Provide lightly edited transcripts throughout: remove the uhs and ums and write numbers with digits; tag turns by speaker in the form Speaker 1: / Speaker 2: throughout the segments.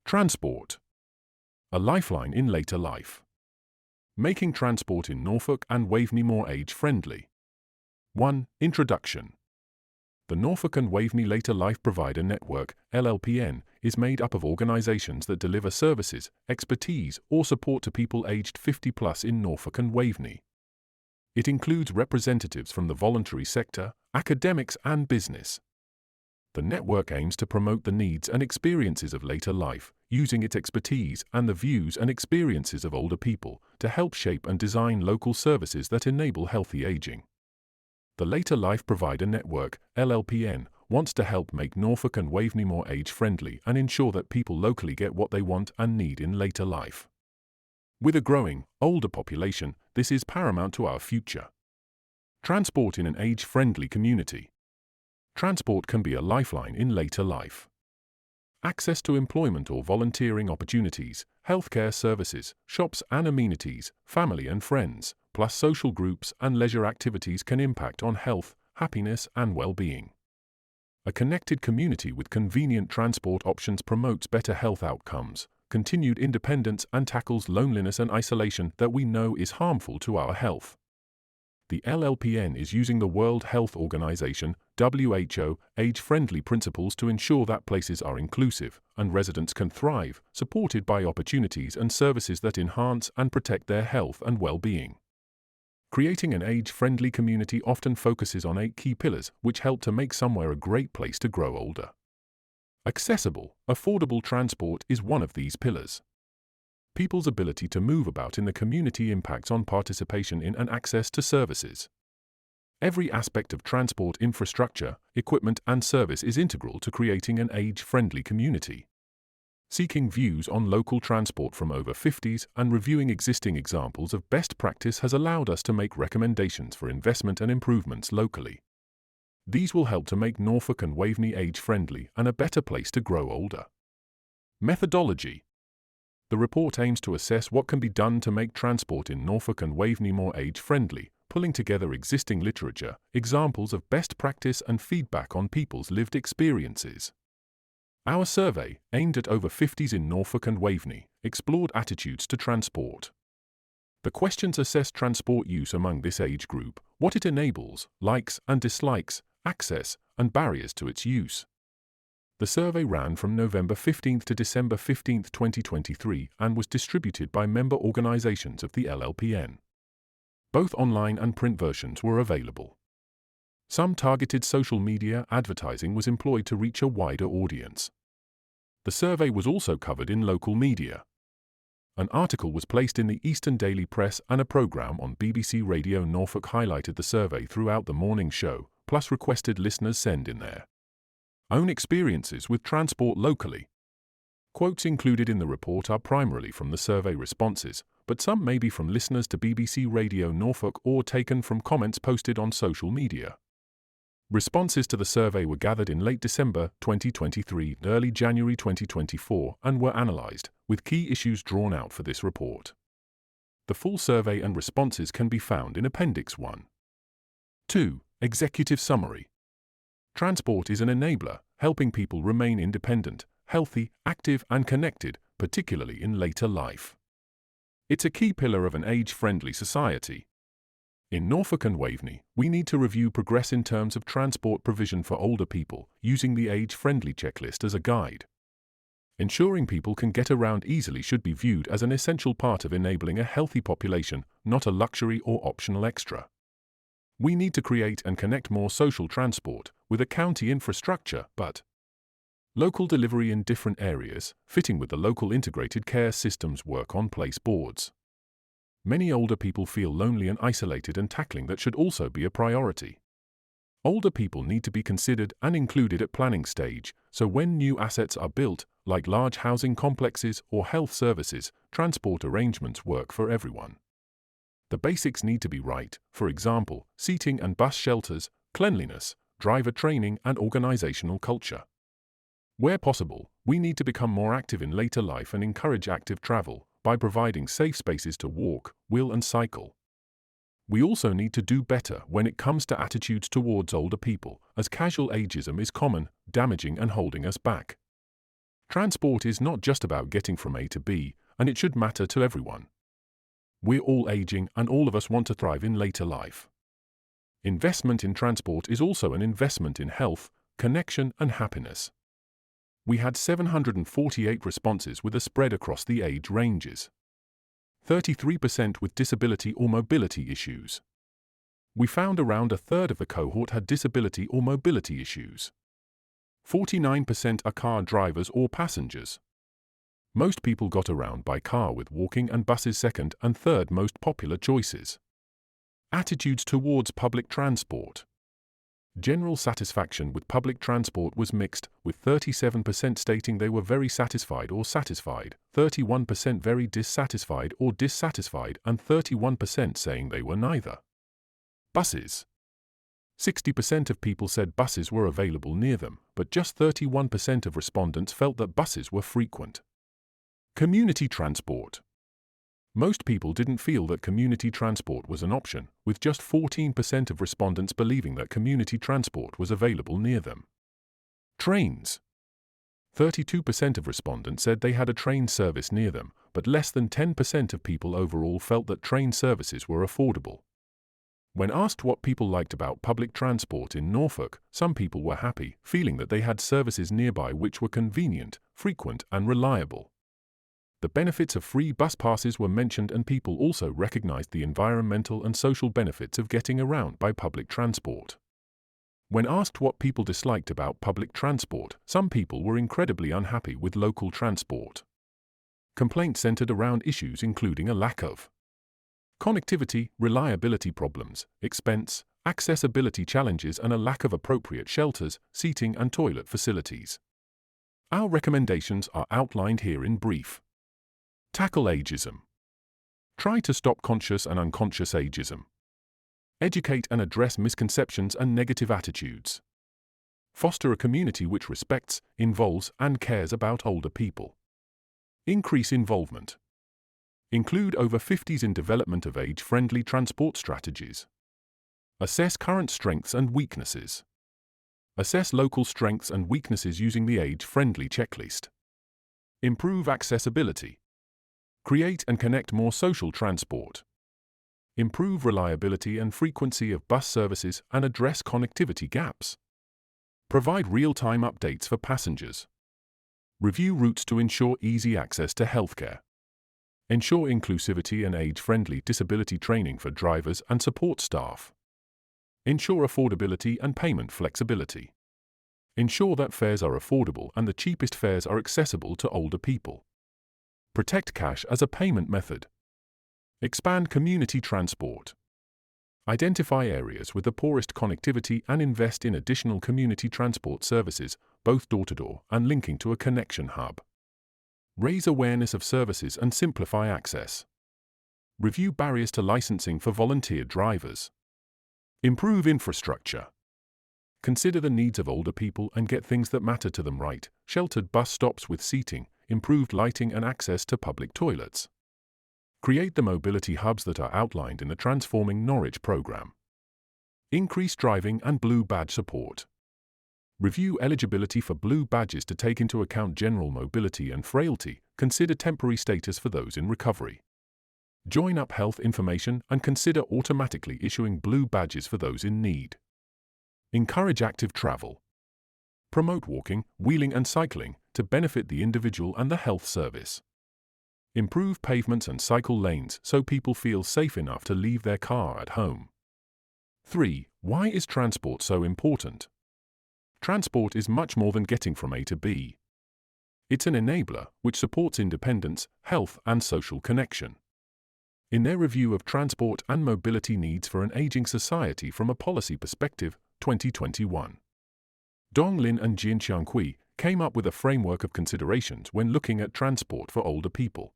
Speaker 1: Transport. A lifeline in later life. Making transport in Norfolk and Waveney more age-friendly. 1. Introduction. The Norfolk and Waveney Later Life Provider Network, LLPN, is made up of organizations that deliver services, expertise, or support to people aged 50+ in Norfolk and Waveney. It includes representatives from the voluntary sector, academics, and business. The network aims to promote the needs and experiences of later life, using its expertise and the views and experiences of older people to help shape and design local services that enable healthy aging. The Later Life Provider Network, LLPN, wants to help make Norfolk and Waveney more age-friendly and ensure that people locally get what they want and need in later life. With a growing, older population, this is paramount to our future. Transport in an age-friendly community. Transport can be a lifeline in later life. Access to employment or volunteering opportunities, healthcare services, shops and amenities, family and friends, plus social groups and leisure activities can impact on health, happiness, and well-being. A connected community with convenient transport options promotes better health outcomes, continued independence, and tackles loneliness and isolation that we know is harmful to our health. The LLPN is using the World Health Organization (WHO) age-friendly principles to ensure that places are inclusive and residents can thrive, supported by opportunities and services that enhance and protect their health and well-being. Creating an age-friendly community often focuses on 8 key pillars which help to make somewhere a great place to grow older. Accessible, affordable transport is one of these pillars. People's ability to move about in the community impacts on participation in and access to services. Every aspect of transport infrastructure, equipment, and service is integral to creating an age-friendly community. Seeking views on local transport from over 50s and reviewing existing examples of best practice has allowed us to make recommendations for investment and improvements locally. These will help to make Norfolk and Waveney age-friendly and a better place to grow older. Methodology. The report aims to assess what can be done to make transport in Norfolk and Waveney more age-friendly, pulling together existing literature, examples of best practice, and feedback on people's lived experiences. Our survey, aimed at over 50s in Norfolk and Waveney, explored attitudes to transport. The questions assessed transport use among this age group, what it enables, likes and dislikes, access, and barriers to its use. The survey ran from November 15 to December 15, 2023, and was distributed by member organizations of the LLPN. Both online and print versions were available. Some targeted social media advertising was employed to reach a wider audience. The survey was also covered in local media. An article was placed in the Eastern Daily Press, and a program on BBC Radio Norfolk highlighted the survey throughout the morning show, plus requested listeners send in their own experiences with transport locally. Quotes included in the report are primarily from the survey responses, but some may be from listeners to BBC Radio Norfolk or taken from comments posted on social media. Responses to the survey were gathered in late December 2023 and early January 2024 and were analysed, with key issues drawn out for this report. The full survey and responses can be found in Appendix 1. 2. Executive Summary. Transport is an enabler, helping people remain independent, healthy, active, and connected, particularly in later life. It's a key pillar of an age-friendly society. In Norfolk and Waveney, we need to review progress in terms of transport provision for older people, using the age-friendly checklist as a guide. Ensuring people can get around easily should be viewed as an essential part of enabling a healthy population, not a luxury or optional extra. We need to create and connect more social transport with a county infrastructure, but local delivery in different areas, fitting with the local integrated care systems work on place boards. Many older people feel lonely and isolated, and tackling that should also be a priority. Older people need to be considered and included at planning stage, so when new assets are built, like large housing complexes or health services, transport arrangements work for everyone. The basics need to be right, for example, seating and bus shelters, cleanliness, driver training, and organizational culture. Where possible, we need to become more active in later life and encourage active travel by providing safe spaces to walk, wheel, and cycle. We also need to do better when it comes to attitudes towards older people, as casual ageism is common, damaging, and holding us back. Transport is not just about getting from A to B, and it should matter to everyone. We're all aging, and all of us want to thrive in later life. Investment in transport is also an investment in health, connection, and happiness. We had 748 responses with a spread across the age ranges. 33% with disability or mobility issues. We found around a third of the cohort had disability or mobility issues. 49% are car drivers or passengers. Most people got around by car, with walking and buses second and third most popular choices. Attitudes towards public transport. General satisfaction with public transport was mixed, with 37% stating they were very satisfied or satisfied, 31% very dissatisfied or dissatisfied, and 31% saying they were neither. Buses. 60% of people said buses were available near them, but just 31% of respondents felt that buses were frequent. Community transport. Most people didn't feel that community transport was an option, with just 14% of respondents believing that community transport was available near them. Trains. 32% of respondents said they had a train service near them, but less than 10% of people overall felt that train services were affordable. When asked what people liked about public transport in Norfolk, some people were happy, feeling that they had services nearby which were convenient, frequent, and reliable. The benefits of free bus passes were mentioned, and people also recognized the environmental and social benefits of getting around by public transport. When asked what people disliked about public transport, some people were incredibly unhappy with local transport. Complaints centered around issues including a lack of connectivity, reliability problems, expense, accessibility challenges, and a lack of appropriate shelters, seating, and toilet facilities. Our recommendations are outlined here in brief. Tackle ageism. Try to stop conscious and unconscious ageism. Educate and address misconceptions and negative attitudes. Foster a community which respects, involves, and cares about older people. Increase involvement. Include over 50s in development of age-friendly transport strategies. Assess current strengths and weaknesses. Assess local strengths and weaknesses using the age-friendly checklist. Improve accessibility. Create and connect more social transport. Improve reliability and frequency of bus services and address connectivity gaps. Provide real-time updates for passengers. Review routes to ensure easy access to healthcare. Ensure inclusivity and age-friendly disability training for drivers and support staff. Ensure affordability and payment flexibility. Ensure that fares are affordable and the cheapest fares are accessible to older people. Protect cash as a payment method. Expand community transport. Identify areas with the poorest connectivity and invest in additional community transport services, both door-to-door and linking to a connection hub. Raise awareness of services and simplify access. Review barriers to licensing for volunteer drivers. Improve infrastructure. Consider the needs of older people and get things that matter to them right: sheltered bus stops with seating, improved lighting, and access to public toilets. Create the mobility hubs that are outlined in the Transforming Norwich program. Increase driving and blue badge support. Review eligibility for blue badges to take into account general mobility and frailty. Consider temporary status for those in recovery. Join up health information and consider automatically issuing blue badges for those in need. Encourage active travel. Promote walking, wheeling, and cycling to benefit the individual and the health service. Improve pavements and cycle lanes so people feel safe enough to leave their car at home. 3. Why is transport so important? Transport is much more than getting from A to B. It's an enabler which supports independence, health, and social connection. In their review of transport and mobility needs for an aging society from a policy perspective, 2021, Dong Lin and Jian Qiangqi came up with a framework of considerations when looking at transport for older people.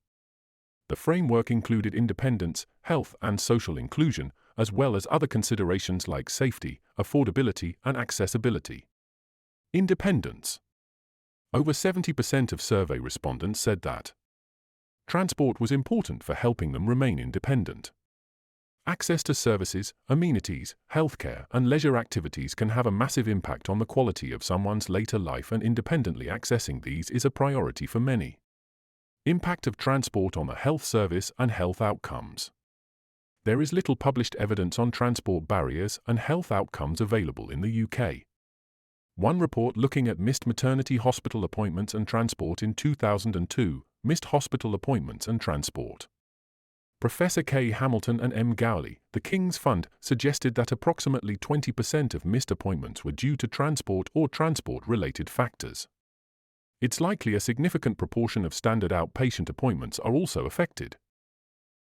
Speaker 1: The framework included independence, health, and social inclusion, as well as other considerations like safety, affordability, and accessibility. Independence. Over 70% of survey respondents said that transport was important for helping them remain independent. Access to services, amenities, healthcare, and leisure activities can have a massive impact on the quality of someone's later life, and independently accessing these is a priority for many. Impact of transport on the health service and health outcomes. There is little published evidence on transport barriers and health outcomes available in the UK. One report looking at missed maternity hospital appointments and transport in 2002, missed hospital appointments and transport. Professor K. Hamilton and M. Gowley, the King's Fund, suggested that approximately 20% of missed appointments were due to transport or transport-related factors. It's likely a significant proportion of standard outpatient appointments are also affected.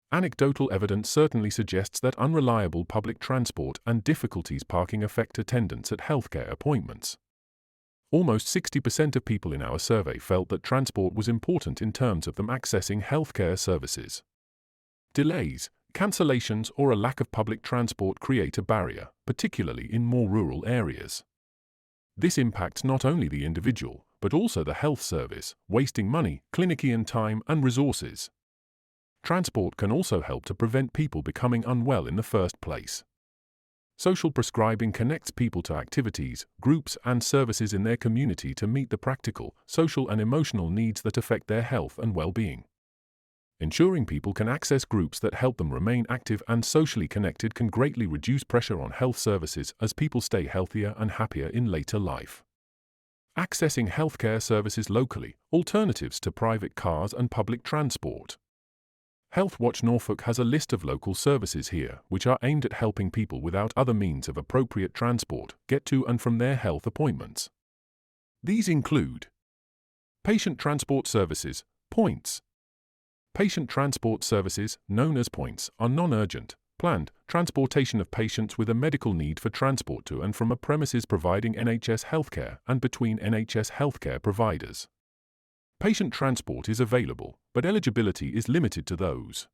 Speaker 1: Anecdotal evidence certainly suggests that unreliable public transport and difficulties parking affect attendance at healthcare appointments. Almost 60% of people in our survey felt that transport was important in terms of them accessing healthcare services. Delays, cancellations, or a lack of public transport create a barrier, particularly in more rural areas. This impacts not only the individual, but also the health service, wasting money, clinician time, and resources. Transport can also help to prevent people becoming unwell in the first place. Social prescribing connects people to activities, groups, and services in their community to meet the practical, social, and emotional needs that affect their health and well-being. Ensuring people can access groups that help them remain active and socially connected can greatly reduce pressure on health services as people stay healthier and happier in later life. Accessing healthcare services locally, alternatives to private cars and public transport. Health Watch Norfolk has a list of local services here which are aimed at helping people without other means of appropriate transport get to and from their health appointments. These include patient transport services, points. Patient transport services, known as points, are non-urgent, planned transportation of patients with a medical need for transport to and from a premises providing NHS healthcare and between NHS healthcare providers. Patient transport is available, but eligibility is limited to those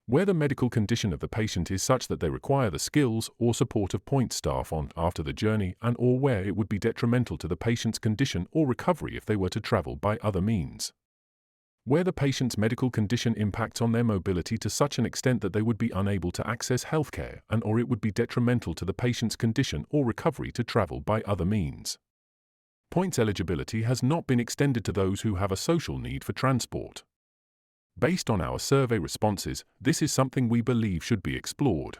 Speaker 1: where the medical condition of the patient is such that they require the skills or support of point staff on after the journey, and or where it would be detrimental to the patient's condition or recovery if they were to travel by other means. Where the patient's medical condition impacts on their mobility to such an extent that they would be unable to access healthcare, and or it would be detrimental to the patient's condition or recovery to travel by other means. Points eligibility has not been extended to those who have a social need for transport. Based on our survey responses, this is something we believe should be explored.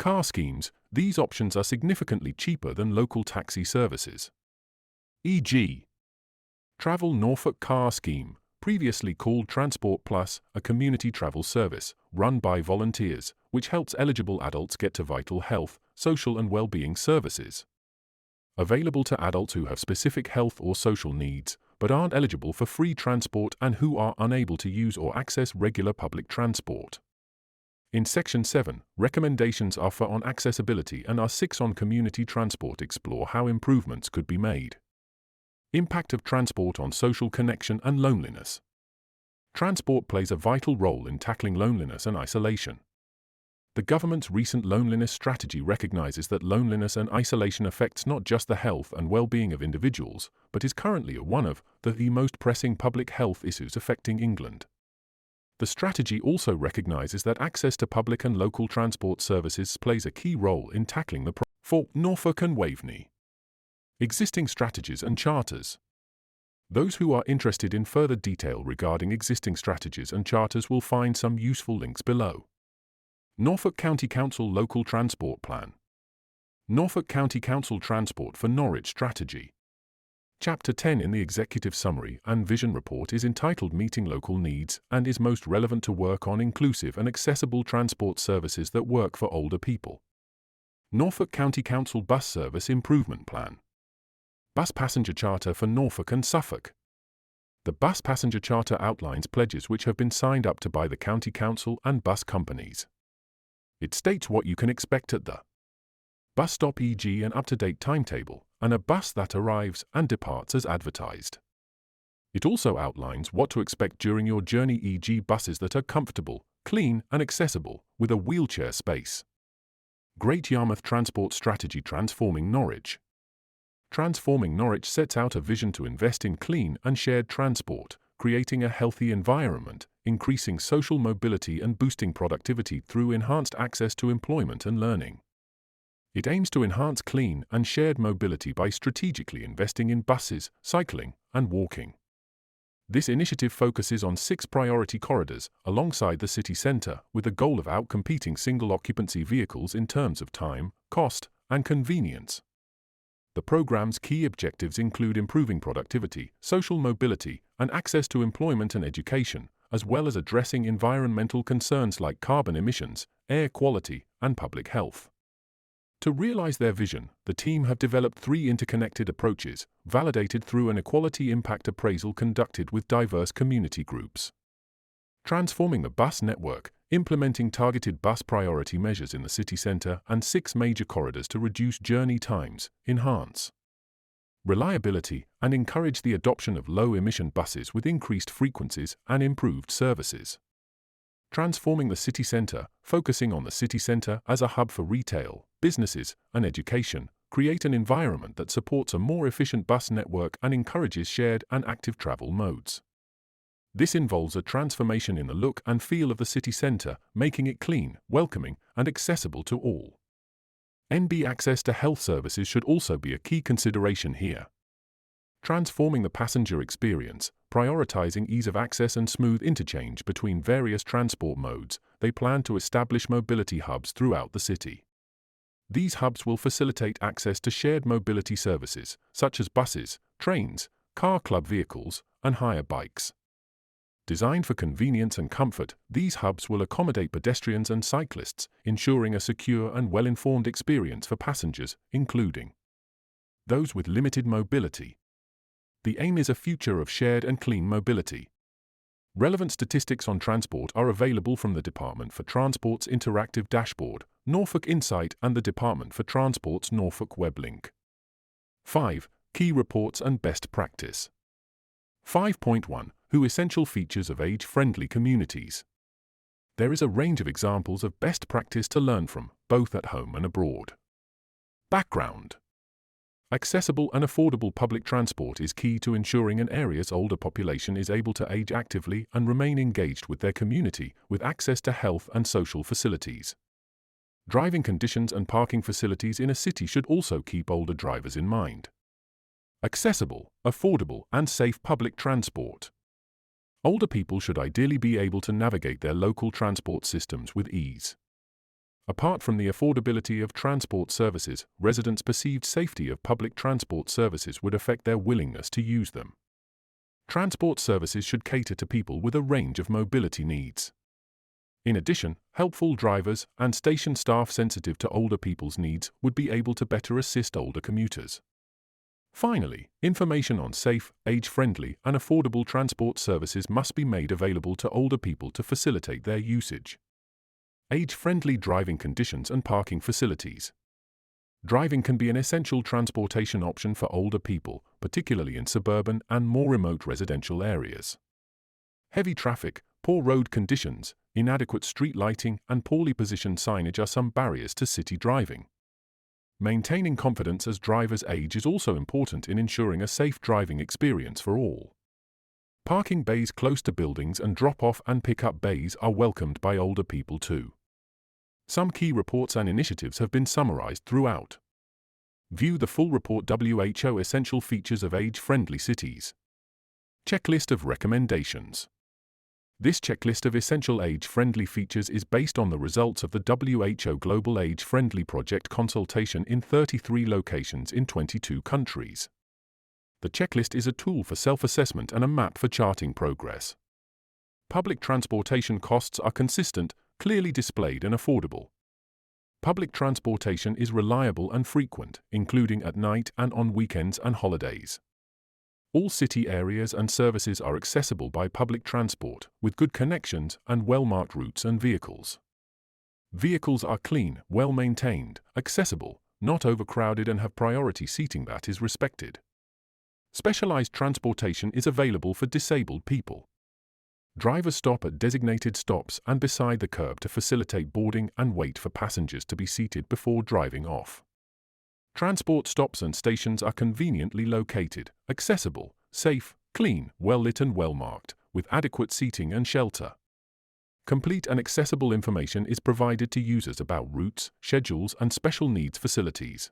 Speaker 1: Car schemes, these options are significantly cheaper than local taxi services. E.g., Travel Norfolk Car Scheme, previously called Transport Plus, a community travel service run by volunteers, which helps eligible adults get to vital health, social and well-being services. Available to adults who have specific health or social needs, but aren't eligible for free transport and who are unable to use or access regular public transport. In Section 7, recommendations are for on accessibility and are 6 on community transport. Explore how improvements could be made. Impact of transport on social connection and loneliness. Transport plays a vital role in tackling loneliness and isolation. The government's recent loneliness strategy recognizes that loneliness and isolation affects not just the health and well-being of individuals, but is currently one of the most pressing public health issues affecting England. The strategy also recognizes that access to public and local transport services plays a key role in tackling the problem. For Norfolk and Waveney. Existing strategies and charters. Those who are interested in further detail regarding existing strategies and charters will find some useful links below. Norfolk County Council Local Transport Plan. Norfolk County Council Transport for Norwich Strategy. Chapter 10 in the Executive Summary and Vision Report is entitled Meeting Local Needs and is most relevant to work on inclusive and accessible transport services that work for older people. Norfolk County Council Bus Service Improvement Plan. Bus Passenger Charter for Norfolk and Suffolk. The Bus Passenger Charter outlines pledges which have been signed up to by the County Council and bus companies. It states what you can expect at the bus stop, e.g. an up-to-date timetable, and a bus that arrives and departs as advertised. It also outlines what to expect during your journey, e.g. buses that are comfortable, clean, and accessible, with a wheelchair space. Great Yarmouth Transport Strategy Transforming Norwich. Transforming Norwich sets out a vision to invest in clean and shared transport, creating a healthy environment, increasing social mobility and boosting productivity through enhanced access to employment and learning. It aims to enhance clean and shared mobility by strategically investing in buses, cycling, and walking. This initiative focuses on 6 priority corridors alongside the city centre with the goal of outcompeting single-occupancy vehicles in terms of time, cost, and convenience. The program's key objectives include improving productivity, social mobility, and access to employment and education, as well as addressing environmental concerns like carbon emissions, air quality, and public health. To realize their vision, the team have developed 3 interconnected approaches, validated through an equality impact appraisal conducted with diverse community groups. Transforming the bus network, implementing targeted bus priority measures in the city centre and 6 major corridors to reduce journey times, enhance reliability, and encourage the adoption of low-emission buses with increased frequencies and improved services. Transforming the city centre, focusing on the city centre as a hub for retail, businesses, and education, create an environment that supports a more efficient bus network and encourages shared and active travel modes. This involves a transformation in the look and feel of the city centre, making it clean, welcoming, and accessible to all. NB access to health services should also be a key consideration here. Transforming the passenger experience, prioritizing ease of access and smooth interchange between various transport modes, they plan to establish mobility hubs throughout the city. These hubs will facilitate access to shared mobility services, such as buses, trains, car club vehicles, and hire bikes. Designed for convenience and comfort, these hubs will accommodate pedestrians and cyclists, ensuring a secure and well-informed experience for passengers, including those with limited mobility. The aim is a future of shared and clean mobility. Relevant statistics on transport are available from the Department for Transport's interactive dashboard, Norfolk Insight, and the Department for Transport's Norfolk Web link. 5. Key reports and best practice. 5.1. Who essential features of age-friendly communities. There is a range of examples of best practice to learn from, both at home and abroad. Background. Accessible and affordable public transport is key to ensuring an area's older population is able to age actively and remain engaged with their community, with access to health and social facilities. Driving conditions and parking facilities in a city should also keep older drivers in mind. Accessible, affordable, and safe public transport. Older people should ideally be able to navigate their local transport systems with ease. Apart from the affordability of transport services, residents' perceived safety of public transport services would affect their willingness to use them. Transport services should cater to people with a range of mobility needs. In addition, helpful drivers and station staff sensitive to older people's needs would be able to better assist older commuters. Finally, information on safe, age-friendly, and affordable transport services must be made available to older people to facilitate their usage. Age-friendly driving conditions and parking facilities. Driving can be an essential transportation option for older people, particularly in suburban and more remote residential areas. Heavy traffic, poor road conditions, inadequate street lighting, and poorly positioned signage are some barriers to city driving. Maintaining confidence as drivers age is also important in ensuring a safe driving experience for all. Parking bays close to buildings and drop-off and pick-up bays are welcomed by older people too. Some key reports and initiatives have been summarized throughout. View the full report. WHO Essential Features of Age-Friendly Cities. Checklist of recommendations. This checklist of essential age-friendly features is based on the results of the WHO Global Age-Friendly Project consultation in 33 locations in 22 countries. The checklist is a tool for self-assessment and a map for charting progress. Public transportation costs are consistent, clearly displayed, and affordable. Public transportation is reliable and frequent, including at night and on weekends and holidays. All city areas and services are accessible by public transport, with good connections and well-marked routes and vehicles. Vehicles are clean, well-maintained, accessible, not overcrowded, and have priority seating that is respected. Specialized transportation is available for disabled people. Drivers stop at designated stops and beside the curb to facilitate boarding and wait for passengers to be seated before driving off. Transport stops and stations are conveniently located, accessible, safe, clean, well-lit and well-marked, with adequate seating and shelter. Complete and accessible information is provided to users about routes, schedules, and special needs facilities.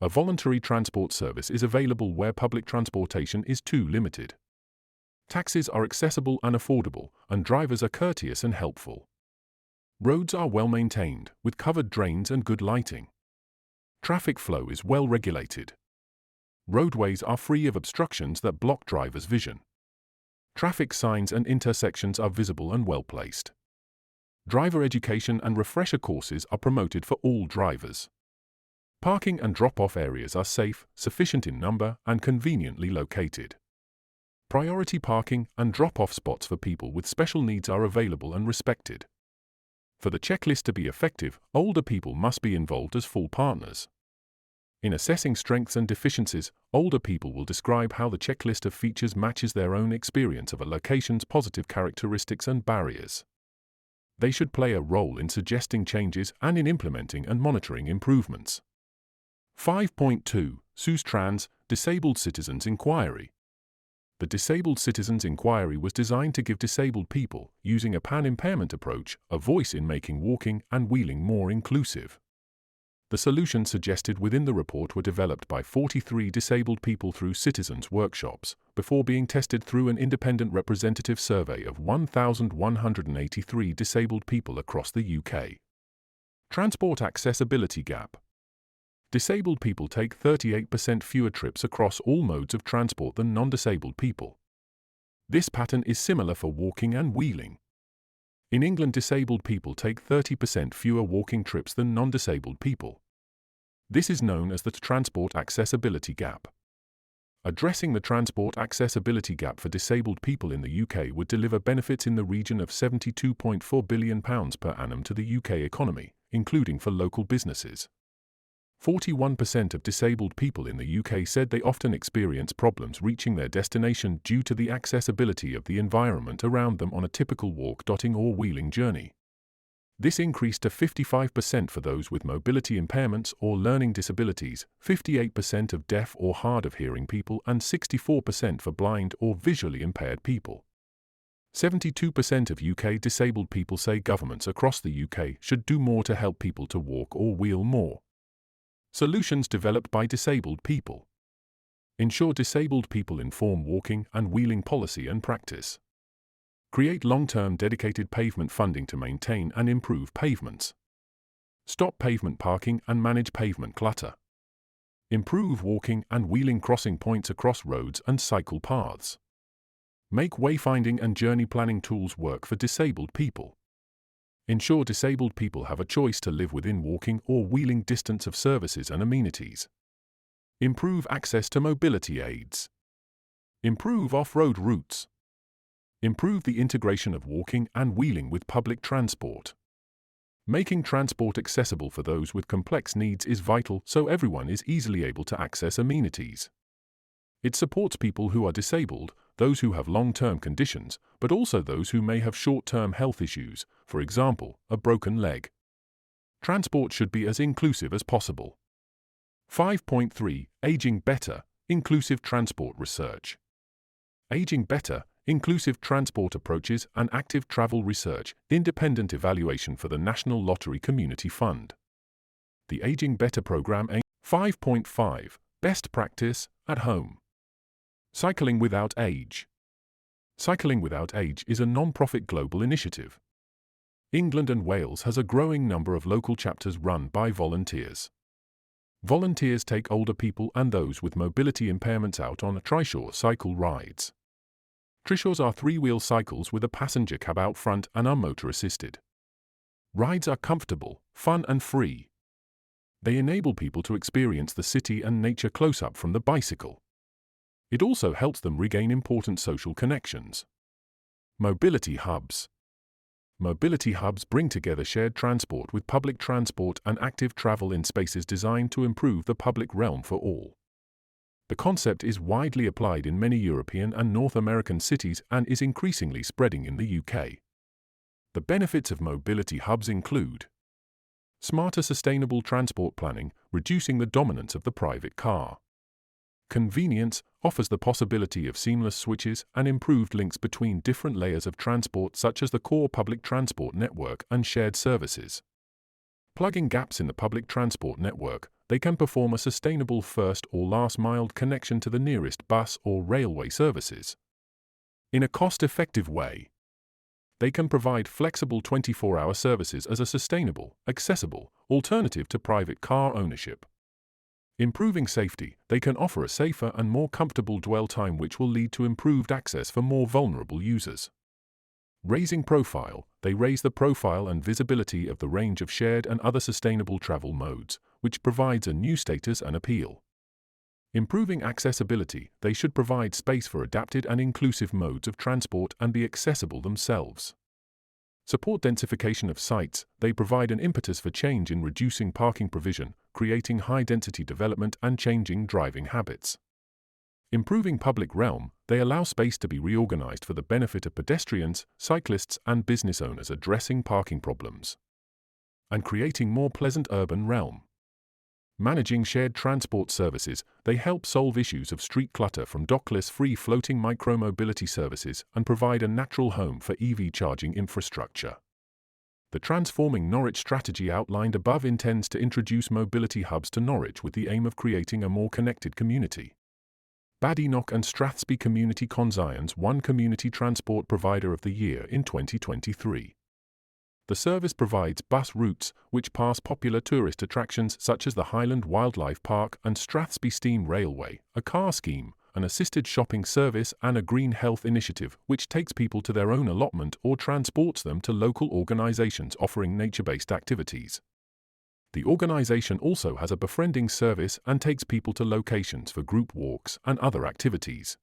Speaker 1: A voluntary transport service is available where public transportation is too limited. Taxis are accessible and affordable, and drivers are courteous and helpful. Roads are well maintained, with covered drains and good lighting. Traffic flow is well regulated. Roadways are free of obstructions that block drivers' vision. Traffic signs and intersections are visible and well placed. Driver education and refresher courses are promoted for all drivers. Parking and drop-off areas are safe, sufficient in number, and conveniently located. Priority parking and drop-off spots for people with special needs are available and respected. For the checklist to be effective, older people must be involved as full partners. In assessing strengths and deficiencies, older people will describe how the checklist of features matches their own experience of a location's positive characteristics and barriers. They should play a role in suggesting changes and in implementing and monitoring improvements. 5.2 SUS-Trans Disabled Citizens Inquiry. The Disabled Citizens Inquiry was designed to give disabled people, using a pan-impairment approach, a voice in making walking and wheeling more inclusive. The solutions suggested within the report were developed by 43 disabled people through citizens' workshops, before being tested through an independent representative survey of 1,183 disabled people across the UK. Transport accessibility gap. Disabled people take 38% fewer trips across all modes of transport than non-disabled people. This pattern is similar for walking and wheeling. In England, disabled people take 30% fewer walking trips than non-disabled people. This is known as the transport accessibility gap. Addressing the transport accessibility gap for disabled people in the UK would deliver benefits in the region of £72.4 billion per annum to the UK economy, including for local businesses. 41% of disabled people in the UK said they often experience problems reaching their destination due to the accessibility of the environment around them on a typical walk, dotting, or wheeling journey. This increased to 55% for those with mobility impairments or learning disabilities, 58% of deaf or hard of hearing people, and 64% for blind or visually impaired people. 72% of UK disabled people say governments across the UK should do more to help people to walk or wheel more. Solutions developed by disabled people. Ensure disabled people inform walking and wheeling policy and practice. Create long-term dedicated pavement funding to maintain and improve pavements. Stop pavement parking and manage pavement clutter. Improve walking and wheeling crossing points across roads and cycle paths. Make wayfinding and journey planning tools work for disabled people. Ensure disabled people have a choice to live within walking or wheeling distance of services and amenities. Improve access to mobility aids. Improve off-road routes. Improve the integration of walking and wheeling with public transport. Making transport accessible for those with complex needs is vital so everyone is easily able to access amenities. It supports people who are disabled, those who have long-term conditions, but also those who may have short-term health issues, for example, a broken leg. Transport should be as inclusive as possible. 5.3 Aging Better, Inclusive Transport Research. Aging Better, Inclusive Transport Approaches and Active Travel Research, independent evaluation for the National Lottery Community Fund. The Aging Better program aims. 5.5 Best Practice at Home. Cycling Without Age. Cycling Without Age is a non-profit global initiative. England and Wales has a growing number of local chapters run by volunteers. Volunteers take older people and those with mobility impairments out on trishaw cycle rides. Trishaws are three-wheel cycles with a passenger cab out front and are motor-assisted. Rides are comfortable, fun and free. They enable people to experience the city and nature close-up from the bicycle. It also helps them regain important social connections. Mobility hubs. Mobility hubs bring together shared transport with public transport and active travel in spaces designed to improve the public realm for all. The concept is widely applied in many European and North American cities and is increasingly spreading in the UK. The benefits of mobility hubs include smarter sustainable transport planning, reducing the dominance of the private car. Convenience offers the possibility of seamless switches and improved links between different layers of transport such as the core public transport network and shared services. Plugging gaps in the public transport network, they can perform a sustainable first or last mile connection to the nearest bus or railway services. In a cost-effective way, they can provide flexible 24-hour services as a sustainable, accessible alternative to private car ownership. Improving safety, they can offer a safer and more comfortable dwell time which will lead to improved access for more vulnerable users. Raising profile, they raise the profile and visibility of the range of shared and other sustainable travel modes, which provides a new status and appeal. Improving accessibility, they should provide space for adapted and inclusive modes of transport and be accessible themselves. Support densification of sites, they provide an impetus for change in reducing parking provision, creating high-density development and changing driving habits. Improving public realm, they allow space to be reorganized for the benefit of pedestrians, cyclists and business owners addressing parking problems. And creating more pleasant urban realm. Managing shared transport services, they help solve issues of street clutter from dockless free-floating micromobility services and provide a natural home for EV charging infrastructure. The Transforming Norwich strategy outlined above intends to introduce mobility hubs to Norwich with the aim of creating a more connected community. Badenoch and Strathspey Community Conscience won Community Transport Provider of the Year in 2023. The service provides bus routes which pass popular tourist attractions such as the Highland Wildlife Park and Strathspey Steam Railway, a car scheme, an assisted shopping service and a green health initiative which takes people to their own allotment or transports them to local organizations offering nature-based activities. The organization also has a befriending service and takes people to locations for group walks and other activities.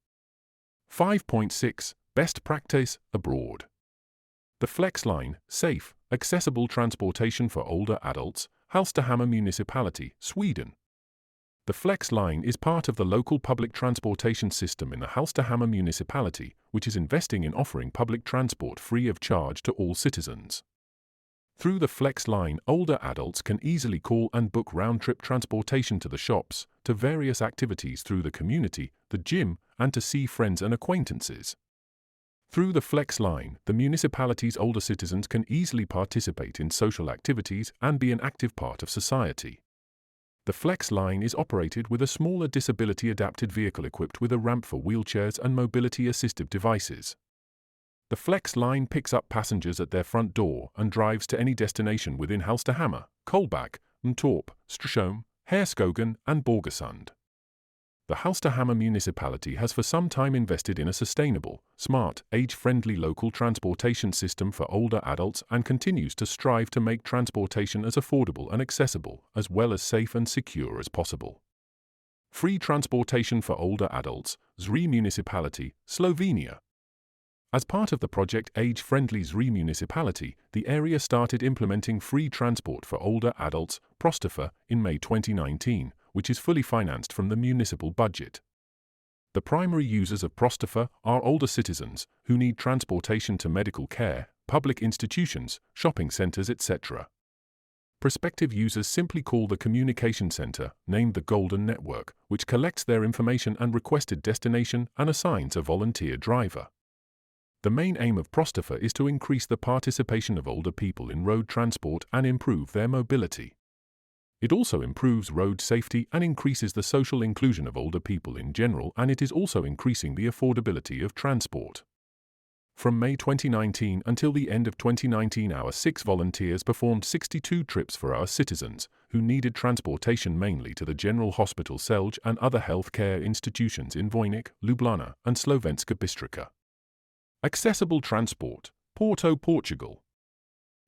Speaker 1: 5.6 Best Practice Abroad. The Flexline, safe, accessible transportation for older adults, Hallstahammar Municipality, Sweden. The Flexline is part of the local public transportation system in the Hallstahammar Municipality, which is investing in offering public transport free of charge to all citizens. Through the Flexline, older adults can easily call and book round-trip transportation to the shops, to various activities through the community, the gym, and to see friends and acquaintances. Through the Flexline, the municipality's older citizens can easily participate in social activities and be an active part of society. The Flexline is operated with a smaller disability-adapted vehicle equipped with a ramp for wheelchairs and mobility-assistive devices. The Flexline picks up passengers at their front door and drives to any destination within Hallstahammar, Kolbach, Mtorp, Strasholm, Herskogen and Borgesund. The Hallstahammar municipality has for some time invested in a sustainable, smart, age-friendly local transportation system for older adults and continues to strive to make transportation as affordable and accessible, as well as safe and secure as possible. Free transportation for older adults, Zri Municipality, Slovenia. As part of the project Age-Friendly Zri Municipality, the area started implementing free transport for older adults, Prostifa, in May 2019, which is fully financed from the municipal budget. The primary users of Prostifa are older citizens who need transportation to medical care, public institutions, shopping centers, etc. Prospective users simply call the communication center, named the Golden Network, which collects their information and requested destination and assigns a volunteer driver. The main aim of Prostifa is to increase the participation of older people in road transport and improve their mobility. It also improves road safety and increases the social inclusion of older people in general, and it is also increasing the affordability of transport. From May 2019 until the end of 2019, our 6 volunteers performed 62 trips for our citizens, who needed transportation mainly to the General Hospital Celje and other healthcare institutions in Vojnik, Ljubljana, and Slovenska Bistrica. Accessible transport, Porto, Portugal.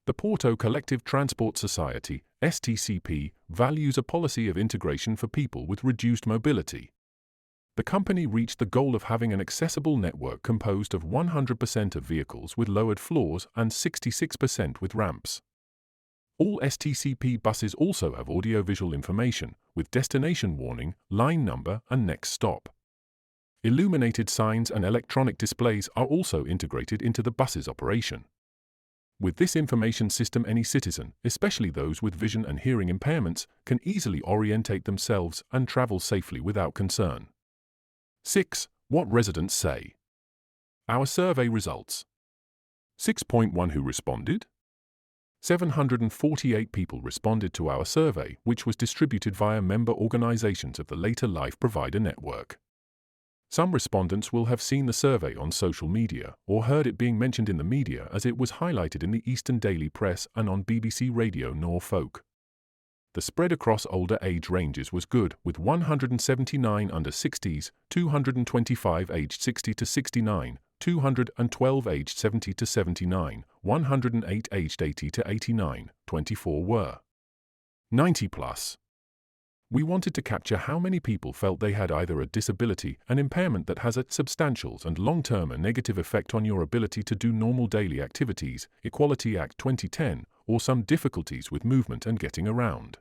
Speaker 1: The Porto Collective Transport Society, STCP, values a policy of integration for people with reduced mobility. The company reached the goal of having an accessible network composed of 100% of vehicles with lowered floors and 66% with ramps. All STCP buses also have audiovisual information, with destination warning, line number, and next stop. Illuminated signs and electronic displays are also integrated into the bus's operation. With this information system, any citizen, especially those with vision and hearing impairments, can easily orientate themselves and travel safely without concern. 6. What residents say. Our survey results. 6.1 Who responded? 748 people responded to our survey, which was distributed via member organizations of the Later Life Provider Network. Some respondents will have seen the survey on social media or heard it being mentioned in the media, as it was highlighted in the Eastern Daily Press and on BBC Radio Norfolk. The spread across older age ranges was good, with 179 under 60s, 225 aged 60 to 69, 212 aged 70 to 79, 108 aged 80 to 89, 24 were 90 plus. We wanted to capture how many people felt they had either a disability, an impairment that has a substantial and long-term a negative effect on your ability to do normal daily activities, Equality Act 2010, or some difficulties with movement and getting around.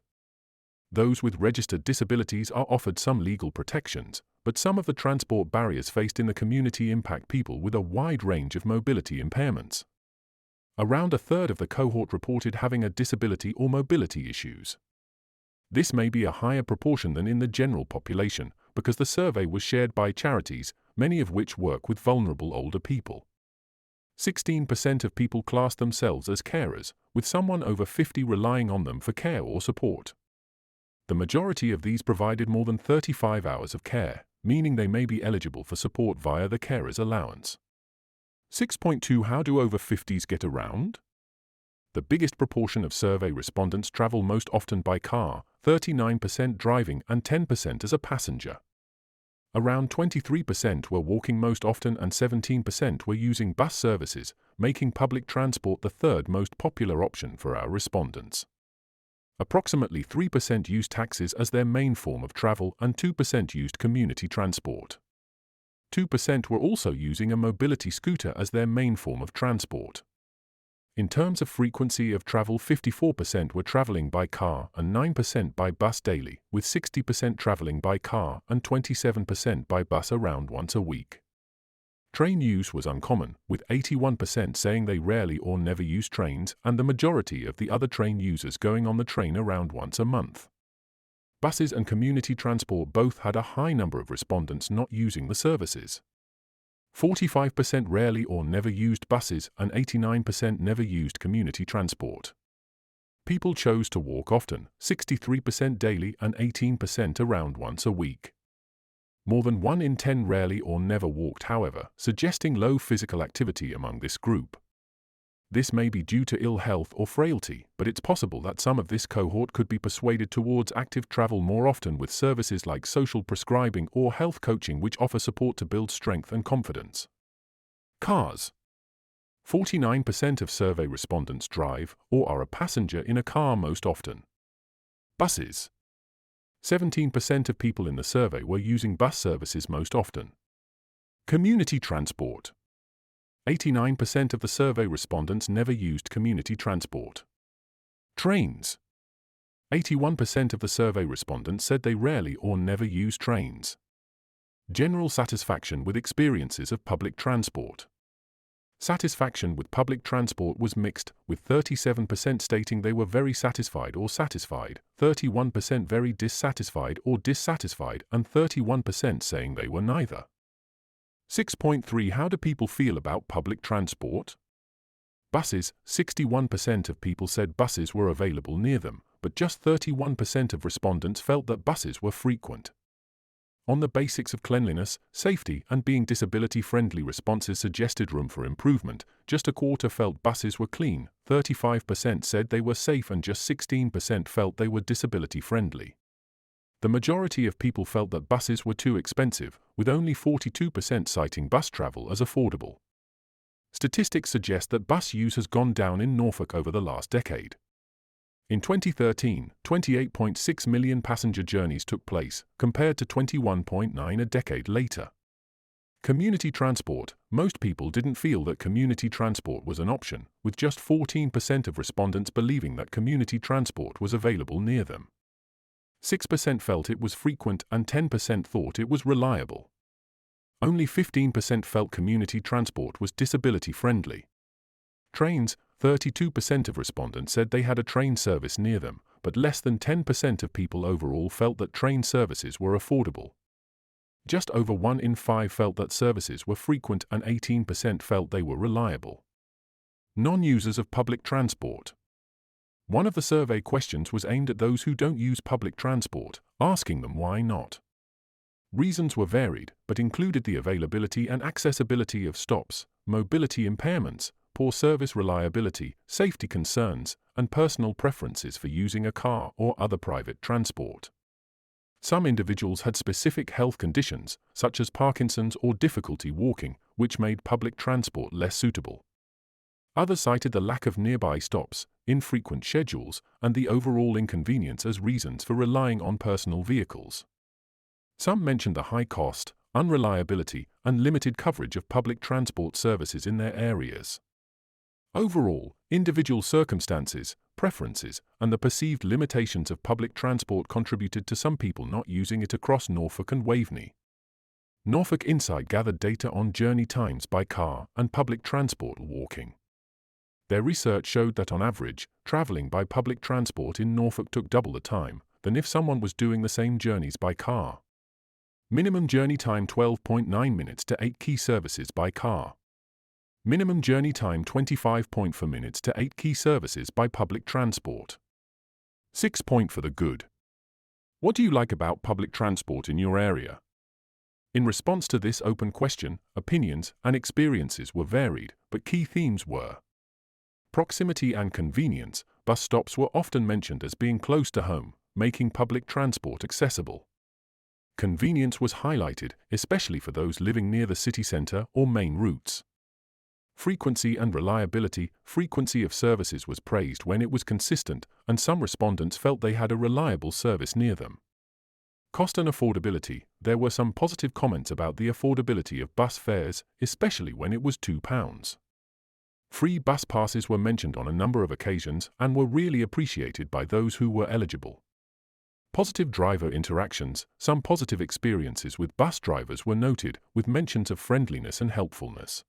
Speaker 1: Those with registered disabilities are offered some legal protections, but some of the transport barriers faced in the community impact people with a wide range of mobility impairments. Around a third of the cohort reported having a disability or mobility issues. This may be a higher proportion than in the general population, because the survey was shared by charities, many of which work with vulnerable older people. 16% of people class themselves as carers, with someone over 50 relying on them for care or support. The majority of these provided more than 35 hours of care, meaning they may be eligible for support via the carer's allowance. 6.2 How do over 50s get around? The biggest proportion of survey respondents travel most often by car, 39% driving and 10% as a passenger. Around 23% were walking most often and 17% were using bus services, making public transport the third most popular option for our respondents. Approximately 3% used taxis as their main form of travel and 2% used community transport. 2% were also using a mobility scooter as their main form of transport. In terms of frequency of travel, 54% were traveling by car and 9% by bus daily, with 60% traveling by car and 27% by bus around once a week. Train use was uncommon, with 81% saying they rarely or never use trains, and the majority of the other train users going on the train around once a month. Buses and community transport both had a high number of respondents not using the services. 45% rarely or never used buses and 89% never used community transport. People chose to walk often, 63% daily and 18% around once a week. More than 1 in 10 rarely or never walked, however, suggesting low physical activity among this group. This may be due to ill health or frailty, but it's possible that some of this cohort could be persuaded towards active travel more often with services like social prescribing or health coaching, which offer support to build strength and confidence. Cars. 49% of survey respondents drive or are a passenger in a car most often. Buses. 17% of people in the survey were using bus services most often. Community transport. 89% of the survey respondents never used community transport. Trains. 81% of the survey respondents said they rarely or never use trains. General satisfaction with experiences of public transport. Satisfaction with public transport was mixed, with 37% stating they were very satisfied or satisfied, 31% very dissatisfied or dissatisfied, and 31% saying they were neither. 6.3 How do people feel about public transport? Buses. 61% of people said buses were available near them, but just 31% of respondents felt that buses were frequent. On the basics of cleanliness, safety, and being disability-friendly, responses suggested room for improvement. Just a quarter felt buses were clean, 35% said they were safe, and just 16% felt they were disability-friendly. The majority of people felt that buses were too expensive, with only 42% citing bus travel as affordable. Statistics suggest that bus use has gone down in Norfolk over the last decade. In 2013, 28.6 million passenger journeys took place, compared to 21.9 a decade later. Community transport. Most people didn't feel that community transport was an option, with just 14% of respondents believing that community transport was available near them. 6% felt it was frequent and 10% thought it was reliable. Only 15% felt community transport was disability-friendly. Trains. 32% of respondents said they had a train service near them, but less than 10% of people overall felt that train services were affordable. Just over 1 in 5 felt that services were frequent and 18% felt they were reliable. Non-users of public transport. One of the survey questions was aimed at those who don't use public transport, asking them why not. Reasons were varied, but included the availability and accessibility of stops, mobility impairments, poor service reliability, safety concerns, and personal preferences for using a car or other private transport. Some individuals had specific health conditions, such as Parkinson's or difficulty walking, which made public transport less suitable. Others cited the lack of nearby stops, infrequent schedules, and the overall inconvenience as reasons for relying on personal vehicles. Some mentioned the high cost, unreliability, and limited coverage of public transport services in their areas. Overall, individual circumstances, preferences, and the perceived limitations of public transport contributed to some people not using it across Norfolk and Waveney. Norfolk Insight gathered data on journey times by car and public transport walking. Their research showed that on average, traveling by public transport in Norfolk took double the time than if someone was doing the same journeys by car. Minimum journey time 12.9 minutes to 8 key services by car. Minimum journey time 25.4 minutes to 8 key services by public transport. 6 point for the good. What do you like about public transport in your area? In response to this open question, opinions and experiences were varied, but key themes were proximity and convenience. Bus stops were often mentioned as being close to home, making public transport accessible. Convenience was highlighted, especially for those living near the city centre or main routes. Frequency and reliability. Frequency of services was praised when it was consistent, and some respondents felt they had a reliable service near them. Cost and affordability. There were some positive comments about the affordability of bus fares, especially when it was £2. Free bus passes were mentioned on a number of occasions and were really appreciated by those who were eligible. Positive driver interactions. Some positive experiences with bus drivers were noted, with mentions of friendliness and helpfulness.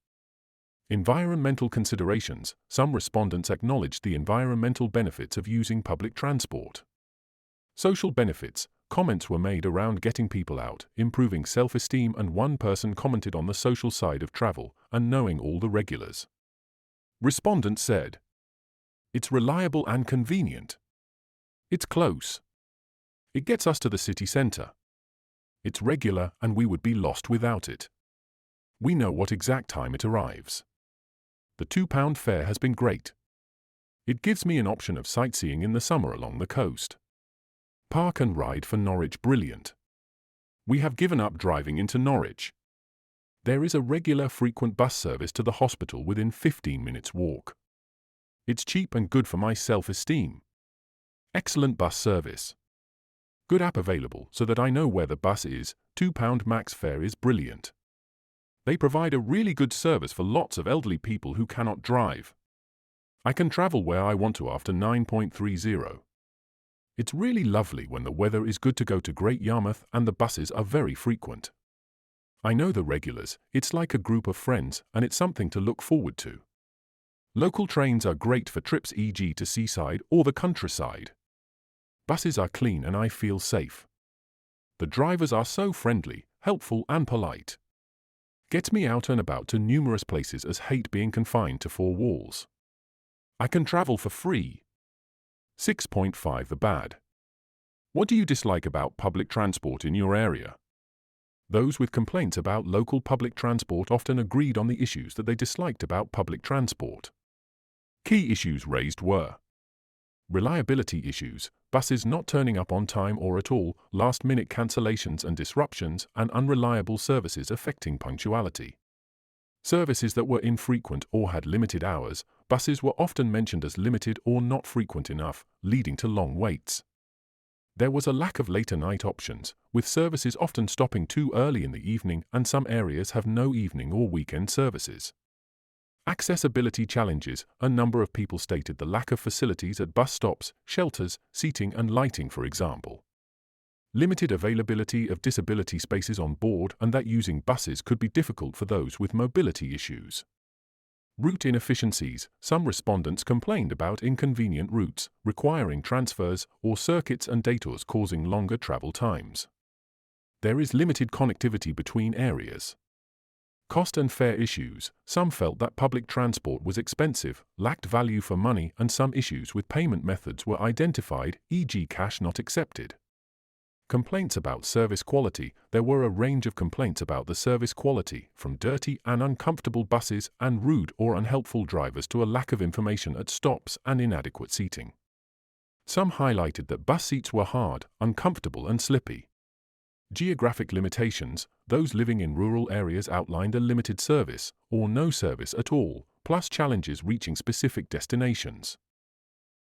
Speaker 1: Environmental considerations. Some respondents acknowledged the environmental benefits of using public transport. Social benefits. Comments were made around getting people out, improving self-esteem, and one person commented on the social side of travel and knowing all the regulars. Respondents said, "It's reliable and convenient. It's close. It gets us to the city centre. It's regular and we would be lost without it. We know what exact time it arrives. The £2 fare has been great. It gives me an option of sightseeing in the summer along the coast. Park and ride for Norwich brilliant. We have given up driving into Norwich. There is a regular frequent bus service to the hospital within 15 minutes walk. It's cheap and good for my self-esteem. Excellent bus service. Good app available so that I know where the bus is. £2 max fare is brilliant. They provide a really good service for lots of elderly people who cannot drive. I can travel where I want to after 9.30. It's really lovely when the weather is good to go to Great Yarmouth and the buses are very frequent. I know the regulars. It's like a group of friends and it's something to look forward to. Local trains are great for trips, e.g. to seaside or the countryside. Buses are clean and I feel safe. The drivers are so friendly, helpful and polite. Gets me out and about to numerous places as hate being confined to 4 walls. I can travel for free. 6.5 The bad. What do you dislike about public transport in your area? Those with complaints about local public transport often agreed on the issues that they disliked about public transport. Key issues raised were reliability issues, buses not turning up on time or at all, last-minute cancellations and disruptions, and unreliable services affecting punctuality. Services that were infrequent or had limited hours. Buses were often mentioned as limited or not frequent enough, leading to long waits. There was a lack of later night options, with services often stopping too early in the evening, and some areas have no evening or weekend services. Accessibility challenges. A number of people stated the lack of facilities at bus stops, shelters, seating and lighting for example. Limited availability of disability spaces on board, and that using buses could be difficult for those with mobility issues. Route inefficiencies. Some respondents complained about inconvenient routes, requiring transfers, or circuits and detours causing longer travel times. There is limited connectivity between areas. Cost and fare issues. Some felt that public transport was expensive, lacked value for money, and some issues with payment methods were identified, e.g. cash not accepted. Complaints about service quality. There were a range of complaints about the service quality, from dirty and uncomfortable buses and rude or unhelpful drivers to a lack of information at stops and inadequate seating. Some highlighted that bus seats were hard, uncomfortable and slippy. Geographic limitations. Those living in rural areas outlined a limited service, or no service at all, plus challenges reaching specific destinations.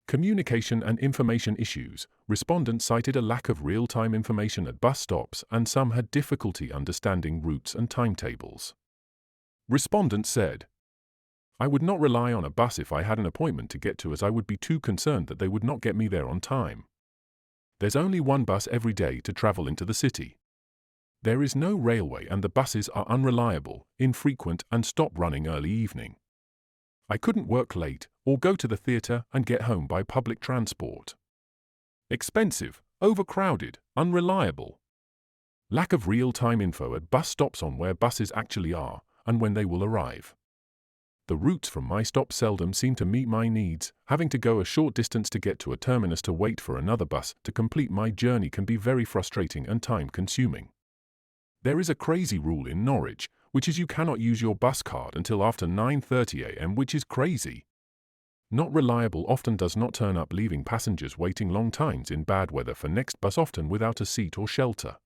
Speaker 1: Communication and information issues. Respondents cited a lack of real-time information at bus stops, and some had difficulty understanding routes and timetables. Respondents said, "I would not rely on a bus if I had an appointment to get to, as I would be too concerned that they would not get me there on time. There's only one bus every day to travel into the city. There is no railway and the buses are unreliable, infrequent and stop running early evening. I couldn't work late or go to the theatre and get home by public transport. Expensive, overcrowded, unreliable. Lack of real-time info at bus stops on where buses actually are and when they will arrive. The routes from my stop seldom seem to meet my needs. Having to go a short distance to get to a terminus to wait for another bus to complete my journey can be very frustrating and time-consuming. There is a crazy rule in Norwich, which is you cannot use your bus card until after 9:30 a.m., which is crazy. Not reliable often does not turn up, leaving passengers waiting long times in bad weather for next bus, often without a seat or shelter.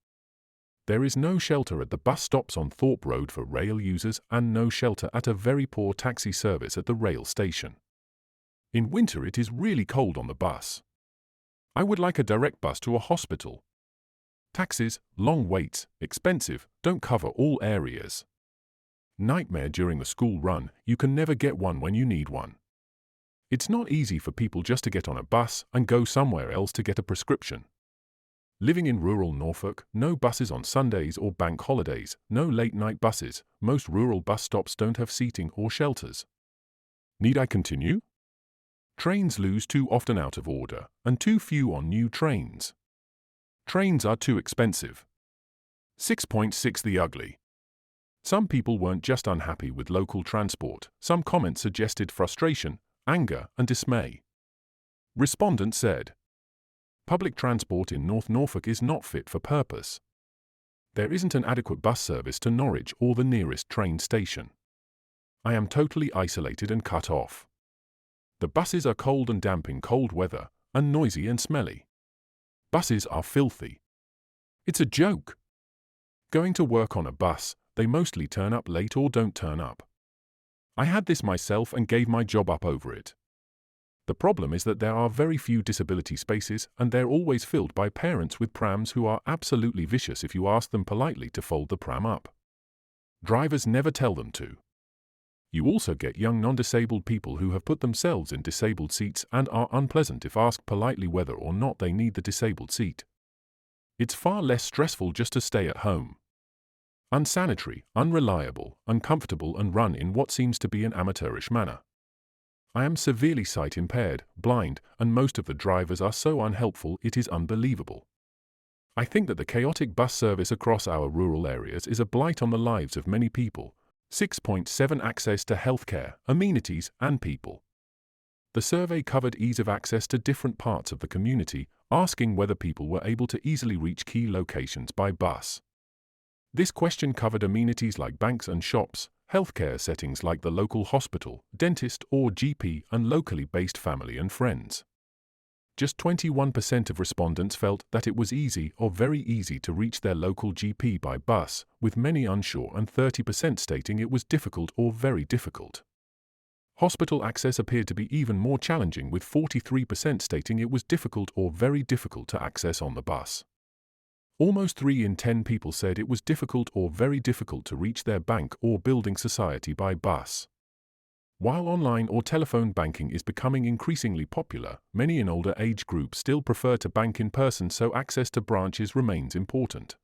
Speaker 1: There is no shelter at the bus stops on Thorpe Road for rail users, and no shelter at a very poor taxi service at the rail station. In winter it is really cold on the bus. I would like a direct bus to a hospital. Taxis, long waits, expensive, don't cover all areas. Nightmare during the school run, you can never get one when you need one. It's not easy for people just to get on a bus and go somewhere else to get a prescription. Living in rural Norfolk, no buses on Sundays or bank holidays, no late-night buses, most rural bus stops don't have seating or shelters. Need I continue? Trains lose too often out of order, and too few on new trains. Trains are too expensive. 6.6 The ugly. Some people weren't just unhappy with local transport. Some comments suggested frustration, anger, and dismay. Respondent said, "Public transport in North Norfolk is not fit for purpose. There isn't an adequate bus service to Norwich or the nearest train station. I am totally isolated and cut off. The buses are cold and damp in cold weather, and noisy and smelly. Buses are filthy. It's a joke. Going to work on a bus, they mostly turn up late or don't turn up. I had this myself and gave my job up over it. The problem is that there are very few disability spaces, and they're always filled by parents with prams who are absolutely vicious if you ask them politely to fold the pram up. Drivers never tell them to. You also get young non-disabled people who have put themselves in disabled seats and are unpleasant if asked politely whether or not they need the disabled seat. It's far less stressful just to stay at home. Unsanitary, unreliable, uncomfortable, and run in what seems to be an amateurish manner. I am severely sight-impaired, blind, and most of the drivers are so unhelpful it is unbelievable. I think that the chaotic bus service across our rural areas is a blight on the lives of many people." 6.7 Access to healthcare, amenities, and people. The survey covered ease of access to different parts of the community, asking whether people were able to easily reach key locations by bus. This question covered amenities like banks and shops, healthcare settings like the local hospital, dentist or GP, and locally based family and friends. Just 21% of respondents felt that it was easy or very easy to reach their local GP by bus, with many unsure, and 30% stating it was difficult or very difficult. Hospital access appeared to be even more challenging, with 43% stating it was difficult or very difficult to access on the bus. Almost 3 in 10 people said it was difficult or very difficult to reach their bank or building society by bus. While online or telephone banking is becoming increasingly popular, many in older age groups still prefer to bank in person, so access to branches remains important.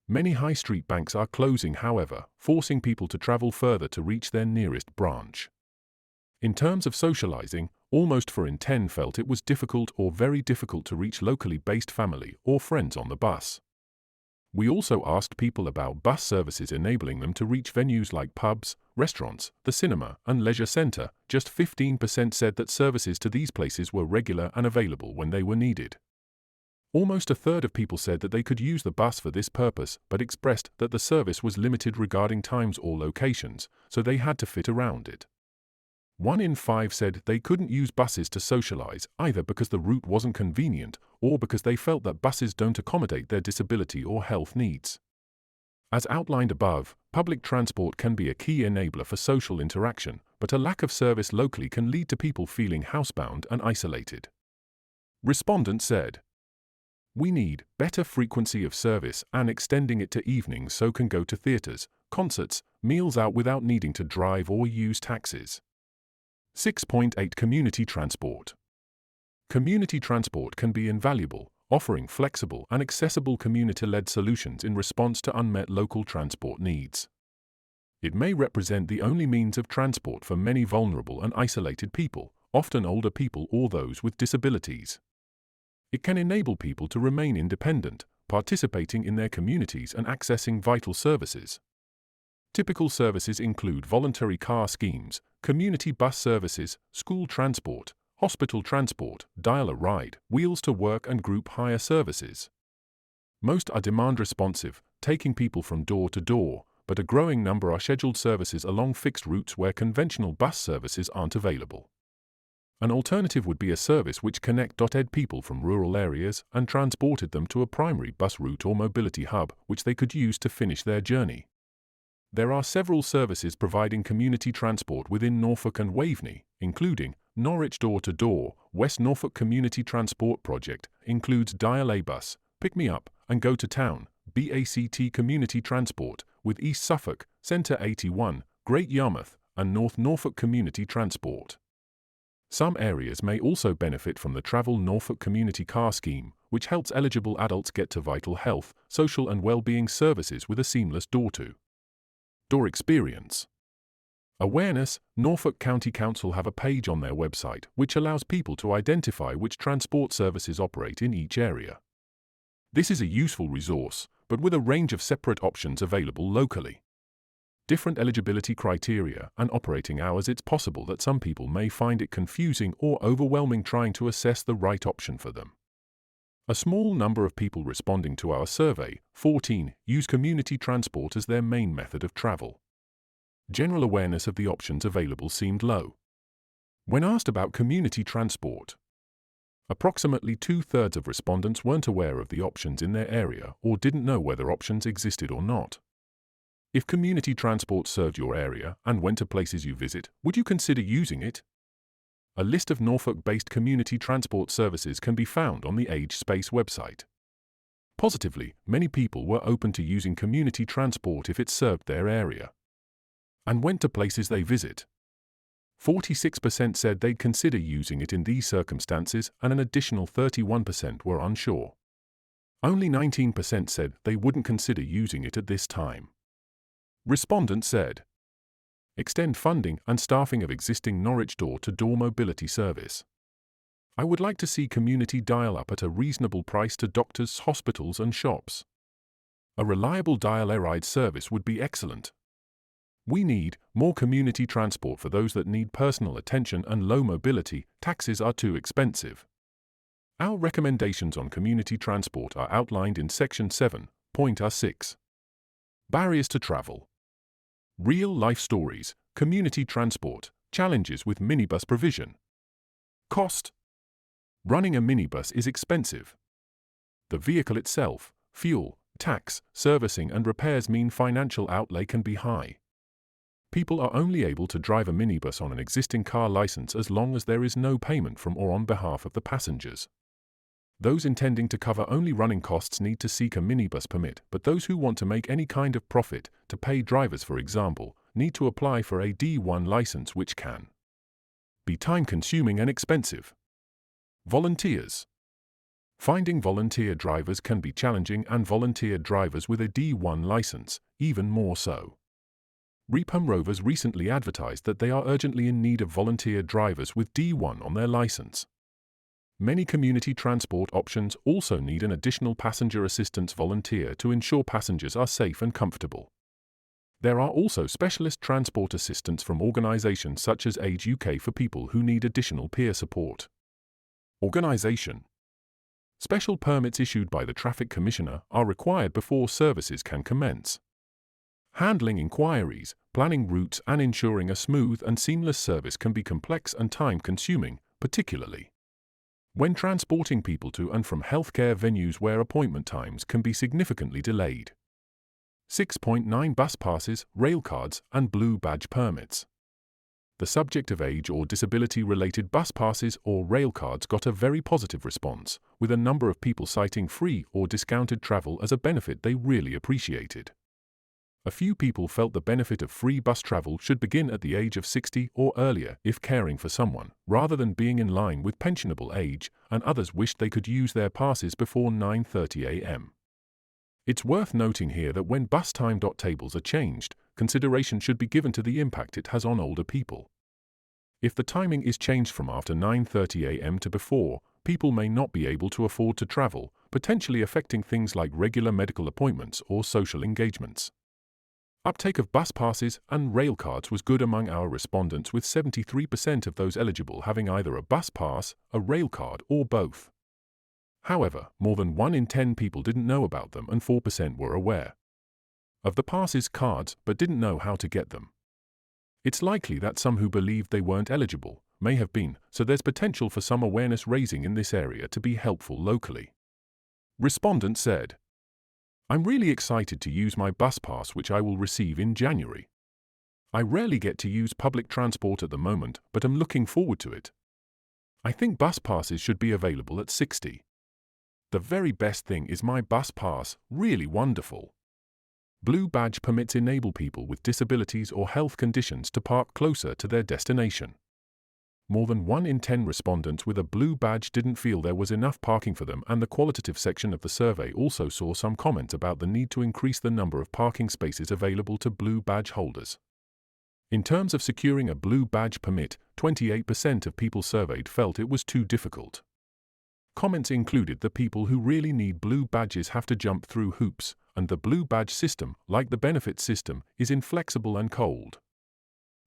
Speaker 1: Many high street banks are closing, however, forcing people to travel further to reach their nearest branch. In terms of socializing, almost 4 in 10 felt it was difficult or very difficult to reach locally based family or friends on the bus. We also asked people about bus services enabling them to reach venues like pubs, restaurants, the cinema, and leisure centre. Just 15% said that services to these places were regular and available when they were needed. Almost a third of people said that they could use the bus for this purpose, but expressed that the service was limited regarding times or locations, so they had to fit around it. 1 in 5 said they couldn't use buses to socialize, either because the route wasn't convenient or because they felt that buses don't accommodate their disability or health needs. As outlined above, public transport can be a key enabler for social interaction, but a lack of service locally can lead to people feeling housebound and isolated. Respondents said, "We need better frequency of service and extending it to evenings so can go to theaters, concerts, meals out without needing to drive or use taxis." 6.8 Community transport. Community transport can be invaluable, offering flexible and accessible community-led solutions in response to unmet local transport needs. It may represent the only means of transport for many vulnerable and isolated people, often older people or those with disabilities. It can enable people to remain independent, participating in their communities and accessing vital services. Typical services include voluntary car schemes, community bus services, school transport, hospital transport, dial-a-ride, wheels to work and group hire services. Most are demand responsive, taking people from door to door, but a growing number are scheduled services along fixed routes where conventional bus services aren't available. An alternative would be a service which connected people from rural areas and transported them to a primary bus route or mobility hub which they could use to finish their journey. There are several services providing community transport within Norfolk and Waveney, including Norwich Door-to-Door. West Norfolk Community Transport Project includes Dial-A-Bus, Pick Me Up, and Go to Town. BACT Community Transport, with East Suffolk, Centre 81, Great Yarmouth, and North Norfolk Community Transport. Some areas may also benefit from the Travel Norfolk Community Car Scheme, which helps eligible adults get to vital health, social and well-being services with a seamless door-to-door experience. Awareness. Norfolk County Council have a page on their website which allows people to identify which transport services operate in each area. This is a useful resource, but with a range of separate options available locally. Different eligibility criteria and operating hours. It's possible that some people may find it confusing or overwhelming trying to assess the right option for them. A small number of people responding to our survey, 14, use community transport as their main method of travel. General awareness of the options available seemed low. When asked about community transport, approximately 2/3 of respondents weren't aware of the options in their area or didn't know whether options existed or not. If community transport served your area and went to places you visit, would you consider using it? A list of Norfolk-based community transport services can be found on the Age Space website. Positively, many people were open to using community transport if it served their area and went to places they visit. 46% said they'd consider using it in these circumstances, and an additional 31% were unsure. Only 19% said they wouldn't consider using it at this time. Respondents said, extend funding and staffing of existing Norwich door-to-door mobility service. I would like to see community dial-up at a reasonable price to doctors, hospitals and shops. A reliable dial-a-ride service would be excellent. We need more community transport for those that need personal attention and low mobility. Taxis are too expensive. Our recommendations on community transport are outlined in Section 7.6. Barriers to travel. Real-life stories, community transport, challenges with minibus provision. Cost. Running a minibus is expensive. The vehicle itself, fuel, tax, servicing and repairs mean financial outlay can be high. People are only able to drive a minibus on an existing car license as long as there is no payment from or on behalf of the passengers. Those intending to cover only running costs need to seek a minibus permit, but those who want to make any kind of profit, to pay drivers for example, need to apply for a D1 license which can be time-consuming and expensive. Volunteers. Finding volunteer drivers can be challenging, and volunteer drivers with a D1 license, even more so. Repham Rovers recently advertised that they are urgently in need of volunteer drivers with D1 on their license. Many community transport options also need an additional passenger assistance volunteer to ensure passengers are safe and comfortable. There are also specialist transport assistants from organizations such as Age UK for people who need additional peer support. Organisation. Special permits issued by the Traffic Commissioner are required before services can commence. Handling inquiries, planning routes and ensuring a smooth and seamless service can be complex and time-consuming, particularly when transporting people to and from healthcare venues where appointment times can be significantly delayed. 6.9 Bus passes, rail cards, and blue badge permits. The subject of age or disability-related bus passes or rail cards got a very positive response, with a number of people citing free or discounted travel as a benefit they really appreciated. A few people felt the benefit of free bus travel should begin at the age of 60 or earlier if caring for someone, rather than being in line with pensionable age, and others wished they could use their passes before 9:30 a.m. It's worth noting here that when bus time tables are changed, consideration should be given to the impact it has on older people. If the timing is changed from after 9:30 a.m. to before, people may not be able to afford to travel, potentially affecting things like regular medical appointments or social engagements. Uptake of bus passes and rail cards was good among our respondents, with 73% of those eligible having either a bus pass, a rail card, or both. However, more than 1 in 10 people didn't know about them and 4% were aware of the passes cards but didn't know how to get them. It's likely that some who believed they weren't eligible may have been, so there's potential for some awareness raising in this area to be helpful locally. Respondent said, "I'm really excited to use my bus pass, which I will receive in January. I rarely get to use public transport at the moment, but am looking forward to it. I think bus passes should be available at 60. The very best thing is my bus pass, really wonderful. Blue badge permits enable people with disabilities or health conditions to park closer to their destination. More than 1 in 10 respondents with a blue badge didn't feel there was enough parking for them, and the qualitative section of the survey also saw some comments about the need to increase the number of parking spaces available to blue badge holders. In terms of securing a blue badge permit, 28% of people surveyed felt it was too difficult. Comments included the people who really need blue badges have to jump through hoops, and the blue badge system, like the benefit system, is inflexible and cold.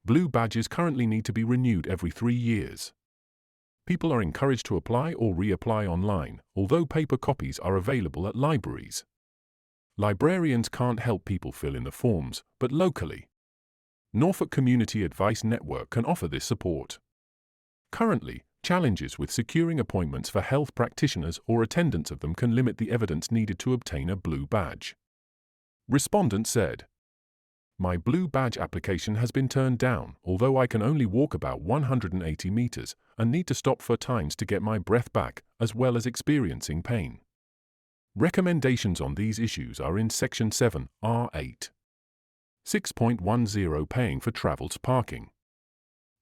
Speaker 1: Blue badges currently need to be renewed every 3 years. People are encouraged to apply or reapply online, although paper copies are available at libraries. Librarians can't help people fill in the forms, but locally, Norfolk Community Advice Network can offer this support. Currently, challenges with securing appointments for health practitioners or attendance of them can limit the evidence needed to obtain a blue badge. Respondent said, "My blue badge application has been turned down, although I can only walk about 180 meters and need to stop for times to get my breath back, as well as experiencing pain." Recommendations on these issues are in Section 7, R8. 6.10 Paying for travel's parking.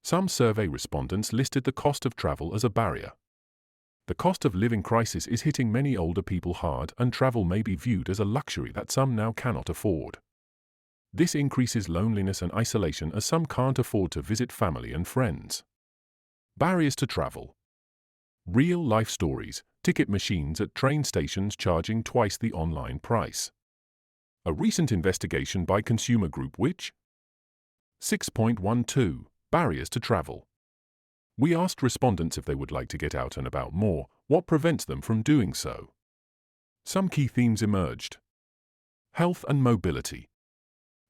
Speaker 1: Some survey respondents listed the cost of travel as a barrier. The cost of living crisis is hitting many older people hard, and travel may be viewed as a luxury that some now cannot afford. This increases loneliness and isolation as some can't afford to visit family and friends. Barriers to travel. Real-life stories, ticket machines at train stations charging twice the online price. A recent investigation by Consumer Group which 6.12 Barriers to travel. We asked respondents if they would like to get out and about more, what prevents them from doing so. Some key themes emerged. Health and mobility.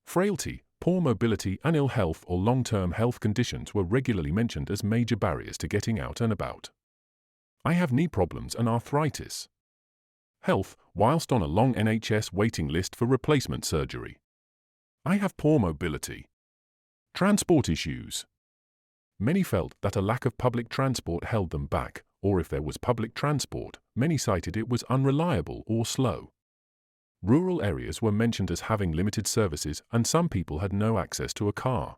Speaker 1: Frailty, poor mobility, and ill health or long-term health conditions were regularly mentioned as major barriers to getting out and about. I have knee problems and arthritis. Health, whilst on a long NHS waiting list for replacement surgery. I have poor mobility. Transport issues. Many felt that a lack of public transport held them back, or if there was public transport, many cited it was unreliable or slow. Rural areas were mentioned as having limited services, and some people had no access to a car.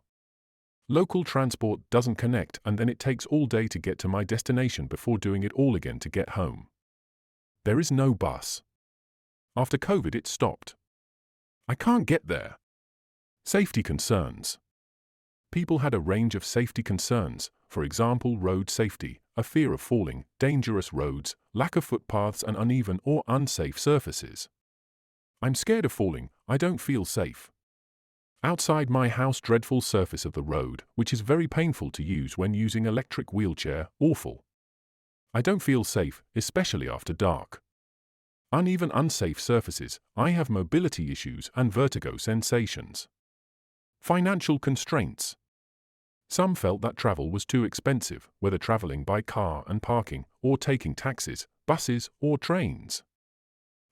Speaker 1: Local transport doesn't connect, and then it takes all day to get to my destination before doing it all again to get home. There is no bus. After COVID it stopped. I can't get there. Safety concerns. People had a range of safety concerns, for example road safety, a fear of falling, dangerous roads, lack of footpaths and uneven or unsafe surfaces. I'm scared of falling, I don't feel safe. Outside my house, dreadful surface of the road, which is very painful to use when using electric wheelchair, awful. I don't feel safe, especially after dark. Uneven, unsafe surfaces, I have mobility issues and vertigo sensations. Financial constraints. Some felt that travel was too expensive, whether traveling by car and parking, or taking taxis, buses, or trains.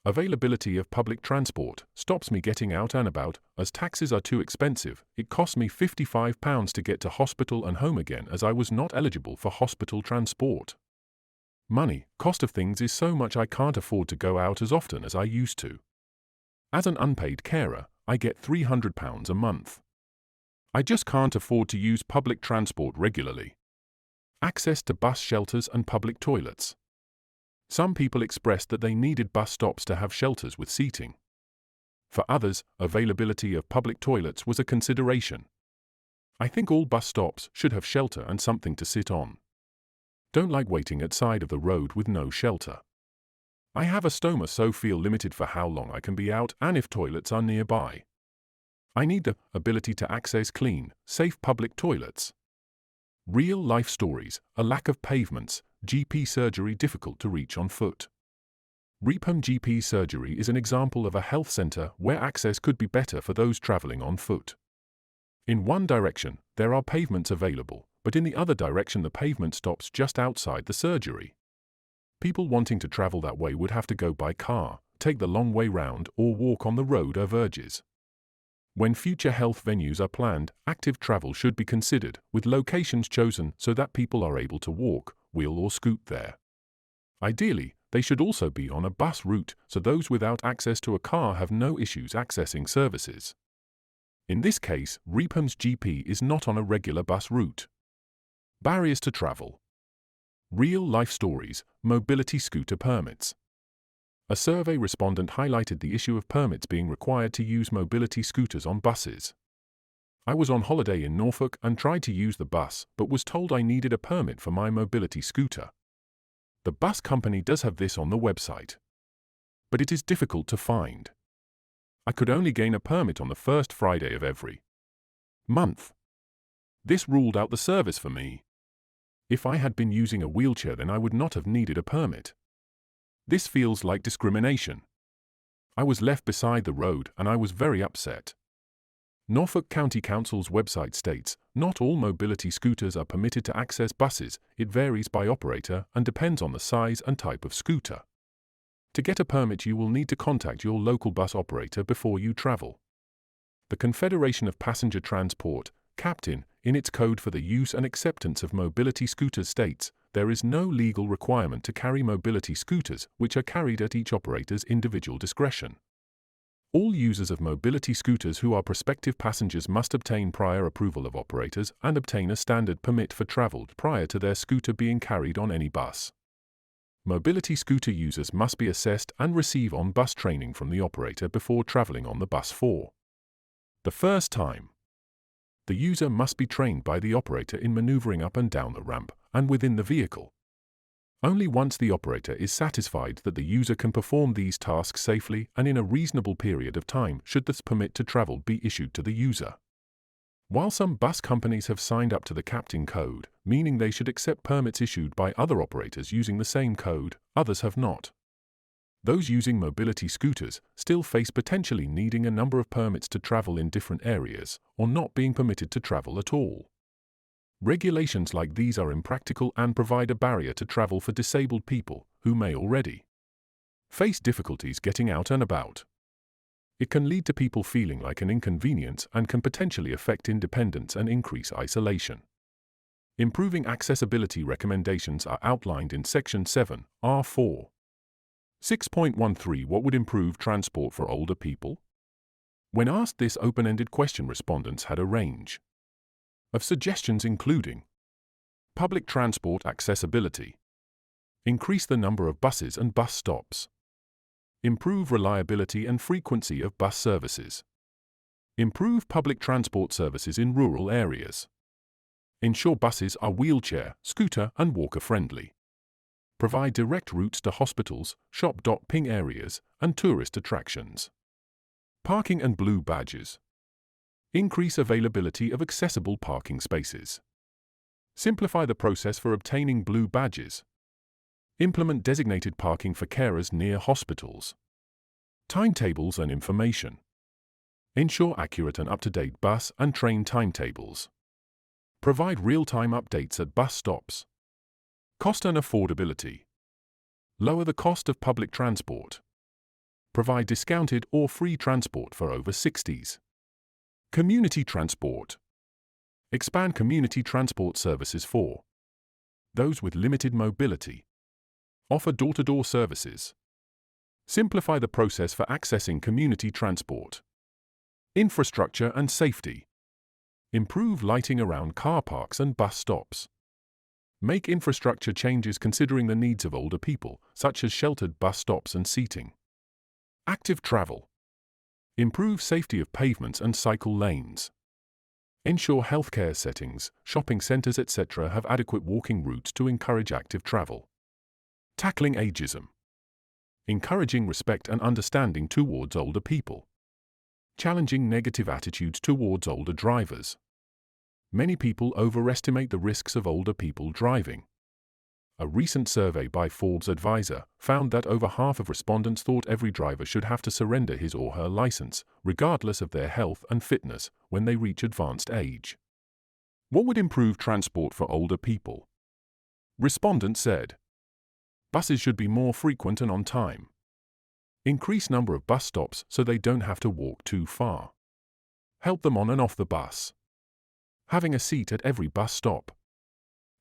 Speaker 1: Availability of public transport stops me getting out and about, as taxis are too expensive. It cost me £55 to get to hospital and home again, as I was not eligible for hospital transport. Money, cost of things is so much I can't afford to go out as often as I used to. As an unpaid carer, I get £300 a month. I just can't afford to use public transport regularly. Access to bus shelters and public toilets. Some people expressed that they needed bus stops to have shelters with seating. For others, availability of public toilets was a consideration. I think all bus stops should have shelter and something to sit on. Don't like waiting at side of the road with no shelter. I have a stoma, so feel limited for how long I can be out and if toilets are nearby. I need the ability to access clean, safe public toilets. Real life stories, a lack of pavements, GP surgery difficult to reach on foot. Repham GP surgery is an example of a health center where access could be better for those traveling on foot. In one direction, there are pavements available, but in the other direction the pavement stops just outside the surgery. People wanting to travel that way would have to go by car, take the long way round, or walk on the road or verges. When future health venues are planned, active travel should be considered, with locations chosen so that people are able to walk, wheel or scoot there. Ideally, they should also be on a bus route, so those without access to a car have no issues accessing services. In this case, Repham's GP is not on a regular bus route. Barriers to travel. Real-life stories, mobility scooter permits. A survey respondent highlighted the issue of permits being required to use mobility scooters on buses. I was on holiday in Norfolk and tried to use the bus, but was told I needed a permit for my mobility scooter. The bus company does have this on the website, but it is difficult to find. I could only gain a permit on the first Friday of every month. This ruled out the service for me. If I had been using a wheelchair, then I would not have needed a permit. This feels like discrimination. I was left beside the road and I was very upset. Norfolk County Council's website states, not all mobility scooters are permitted to access buses. It varies by operator and depends on the size and type of scooter. To get a permit, you will need to contact your local bus operator before you travel. The Confederation of Passenger Transport, CAPTIN, in its code for the use and acceptance of mobility scooters states, there is no legal requirement to carry mobility scooters, which are carried at each operator's individual discretion. All users of mobility scooters who are prospective passengers must obtain prior approval of operators and obtain a standard permit for travel prior to their scooter being carried on any bus. Mobility scooter users must be assessed and receive on-bus training from the operator before traveling on the bus for the first time. The user must be trained by the operator in maneuvering up and down the ramp and within the vehicle. Only once the operator is satisfied that the user can perform these tasks safely and in a reasonable period of time should this permit to travel be issued to the user. While some bus companies have signed up to the CAPTIN code, meaning they should accept permits issued by other operators using the same code, others have not. Those using mobility scooters still face potentially needing a number of permits to travel in different areas, or not being permitted to travel at all. Regulations like these are impractical and provide a barrier to travel for disabled people who may already face difficulties getting out and about. It can lead to people feeling like an inconvenience and can potentially affect independence and increase isolation. Improving accessibility recommendations are outlined in Section 7, R4. 6.13 What would improve transport for older people? When asked this open-ended question, respondents had a range of suggestions including public transport accessibility, increase the number of buses and bus stops, improve reliability and frequency of bus services, improve public transport services in rural areas, Ensure buses are wheelchair, scooter and walker-friendly. Provide direct routes to hospitals, shop-ping areas, and tourist attractions. Parking and blue badges. Increase availability of accessible parking spaces. Simplify the process for obtaining blue badges. Implement designated parking for carers near hospitals. Timetables and information. Ensure accurate and up-to-date bus and train timetables. Provide real-time updates at bus stops. Cost and affordability. Lower the cost of public transport. Provide discounted or free transport for over 60s. Community transport. Expand community transport services for those with limited mobility. Offer door-to-door services. Simplify the process for accessing community transport. Infrastructure and safety. Improve lighting around car parks and bus stops. Make infrastructure changes considering the needs of older people, such as sheltered bus stops and seating. Active travel. Improve safety of pavements and cycle lanes. Ensure healthcare settings, shopping centers, etc. have adequate walking routes to encourage active travel. Tackling ageism. Encouraging respect and understanding towards older people. Challenging negative attitudes towards older drivers. Many people overestimate the risks of older people driving. A recent survey by Forbes Advisor found that over half of respondents thought every driver should have to surrender his or her license, regardless of their health and fitness, when they reach advanced age. What would improve transport for older people? Respondents said, buses should be more frequent and on time. Increase number of bus stops so they don't have to walk too far. Help them on and off the bus. Having a seat at every bus stop.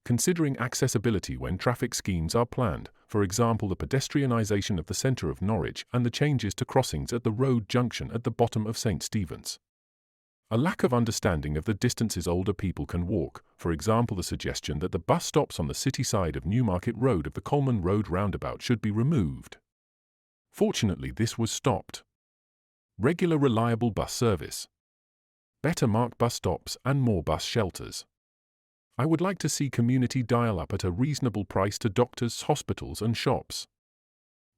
Speaker 1: Considering accessibility when traffic schemes are planned, for example the pedestrianisation of the centre of Norwich and the changes to crossings at the road junction at the bottom of St. Stephen's. A lack of understanding of the distances older people can walk, for example the suggestion that the bus stops on the city side of Newmarket Road of the Coleman Road roundabout should be removed. Fortunately this was stopped. Regular reliable bus service. Better marked bus stops and more bus shelters. I would like to see community dial-up at a reasonable price to doctors, hospitals and shops.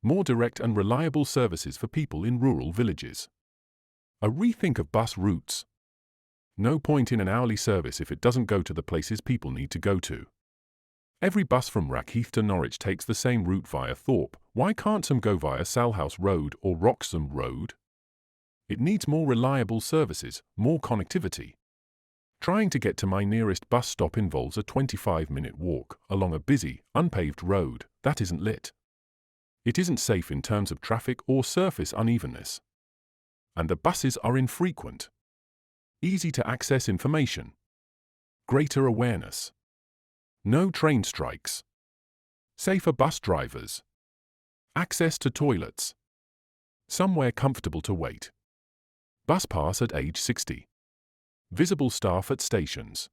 Speaker 1: More direct and reliable services for people in rural villages. A rethink of bus routes. No point in an hourly service if it doesn't go to the places people need to go to. Every bus from Rackheath to Norwich takes the same route via Thorpe. Why can't some go via Salhouse Road or Wroxham Road? It needs more reliable services, more connectivity. Trying to get to my nearest bus stop involves a 25-minute walk along a busy, unpaved road that isn't lit. It isn't safe in terms of traffic or surface unevenness. And the buses are infrequent. Easy to access information. Greater awareness. No train strikes. Safer bus drivers. Access to toilets. Somewhere comfortable to wait. Bus pass at age 60. Visible staff at stations.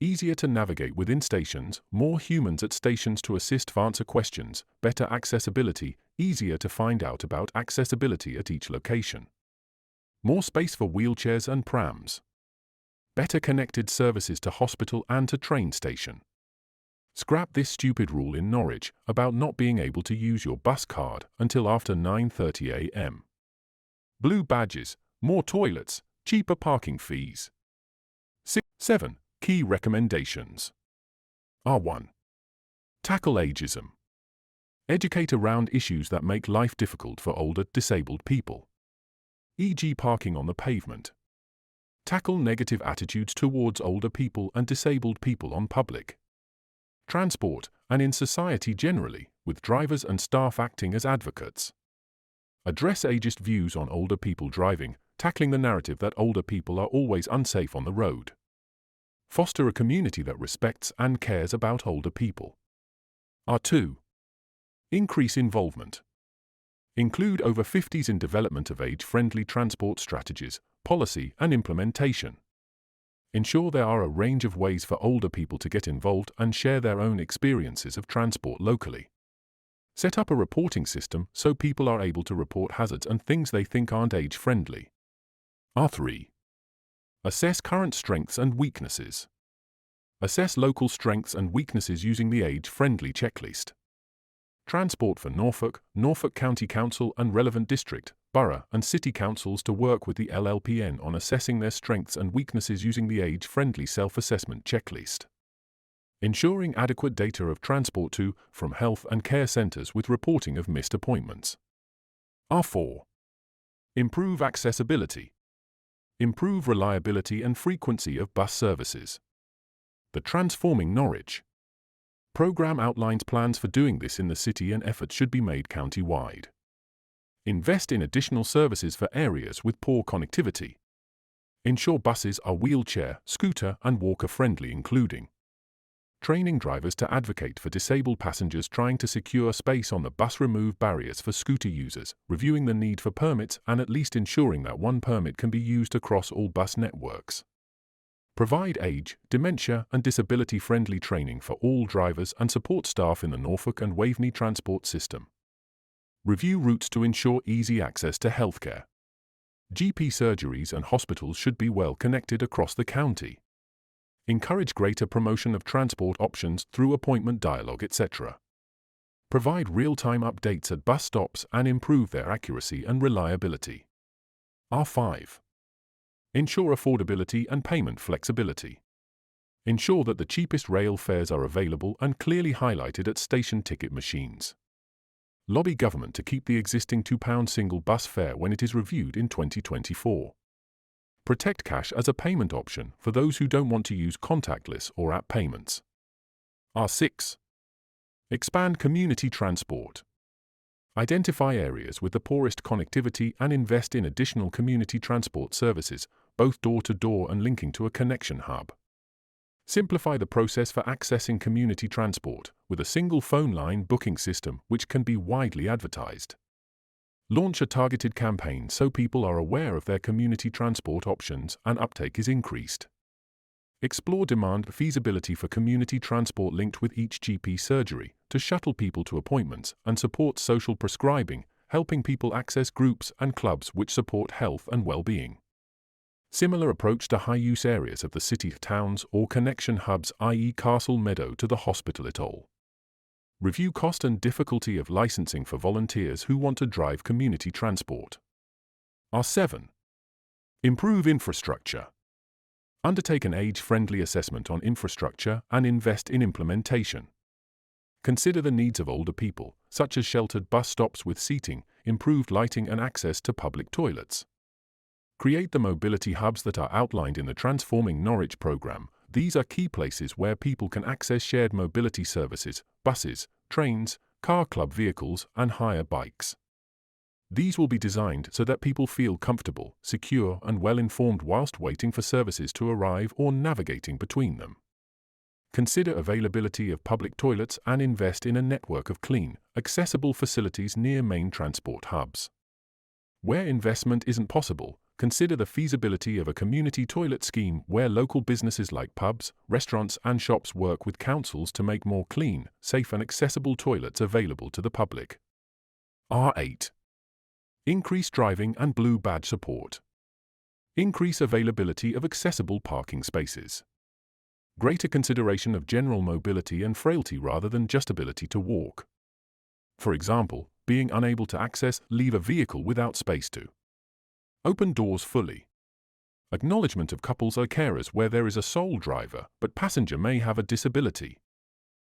Speaker 1: Easier to navigate within stations, more humans at stations to assist answer questions, better accessibility, easier to find out about accessibility at each location. More space for wheelchairs and prams. Better connected services to hospital and to train station. Scrap this stupid rule in Norwich about not being able to use your bus card until after 9:30 a.m. Blue badges, more toilets, cheaper parking fees. 7. Key recommendations. R1. Tackle ageism. Educate around issues that make life difficult for older, disabled people. E.g. parking on the pavement. Tackle negative attitudes towards older people and disabled people on public transport and in society generally, with drivers and staff acting as advocates. Address ageist views on older people driving, tackling the narrative that older people are always unsafe on the road. Foster a community that respects and cares about older people. R2. Increase involvement. Include over 50s in development of age-friendly transport strategies, policy and implementation. Ensure there are a range of ways for older people to get involved and share their own experiences of transport locally. Set up a reporting system so people are able to report hazards and things they think aren't age-friendly. R3. Assess current strengths and weaknesses. Assess local strengths and weaknesses using the age-friendly checklist. Transport for Norfolk, Norfolk County Council and relevant district, borough and city councils to work with the LLPN on assessing their strengths and weaknesses using the age-friendly self-assessment checklist. Ensuring adequate data of transport to, from health and care centres with reporting of missed appointments. R4. Improve accessibility. Improve reliability and frequency of bus services. The Transforming Norwich program outlines plans for doing this in the city, and efforts should be made county-wide. Invest in additional services for areas with poor connectivity. Ensure buses are wheelchair, scooter and walker-friendly, including training drivers to advocate for disabled passengers trying to secure space on the bus, remove barriers for scooter users, reviewing the need for permits and at least ensuring that one permit can be used across all bus networks. Provide age, dementia and disability-friendly training for all drivers and support staff in the Norfolk and Waveney transport system. Review routes to ensure easy access to healthcare. GP surgeries and hospitals should be well connected across the county. Encourage greater promotion of transport options through appointment dialogue, etc. Provide real-time updates at bus stops and improve their accuracy and reliability. R5. Ensure affordability and payment flexibility. Ensure that the cheapest rail fares are available and clearly highlighted at station ticket machines. Lobby government to keep the existing £2 single bus fare when it is reviewed in 2024. Protect cash as a payment option for those who don't want to use contactless or app payments. R6. Expand community transport. Identify areas with the poorest connectivity and invest in additional community transport services, both door-to-door and linking to a connection hub. Simplify the process for accessing community transport with a single phone line booking system which can be widely advertised. Launch a targeted campaign so people are aware of their community transport options and uptake is increased. Explore demand feasibility for community transport linked with each GP surgery to shuttle people to appointments and support social prescribing, helping people access groups and clubs which support health and well-being. Similar approach to high-use areas of the city, towns or connection hubs, i.e. Castle Meadow to the hospital at all. Review cost and difficulty of licensing for volunteers who want to drive community transport. R7. Improve infrastructure. Undertake an age-friendly assessment on infrastructure and invest in implementation. Consider the needs of older people, such as sheltered bus stops with seating, improved lighting and access to public toilets. Create the mobility hubs that are outlined in the Transforming Norwich program. These are key places where people can access shared mobility services, buses, trains, car club vehicles and hire bikes. These will be designed so that people feel comfortable, secure and well-informed whilst waiting for services to arrive or navigating between them. Consider availability of public toilets and invest in a network of clean, accessible facilities near main transport hubs. Where investment isn't possible, consider the feasibility of a community toilet scheme where local businesses like pubs, restaurants and shops work with councils to make more clean, safe and accessible toilets available to the public. R8. Increase driving and blue badge support. Increase availability of accessible parking spaces. Greater consideration of general mobility and frailty rather than just ability to walk. For example, being unable to access, leave a vehicle without space to. Open doors fully. Acknowledgement of couples or carers where there is a sole driver, but passenger may have a disability.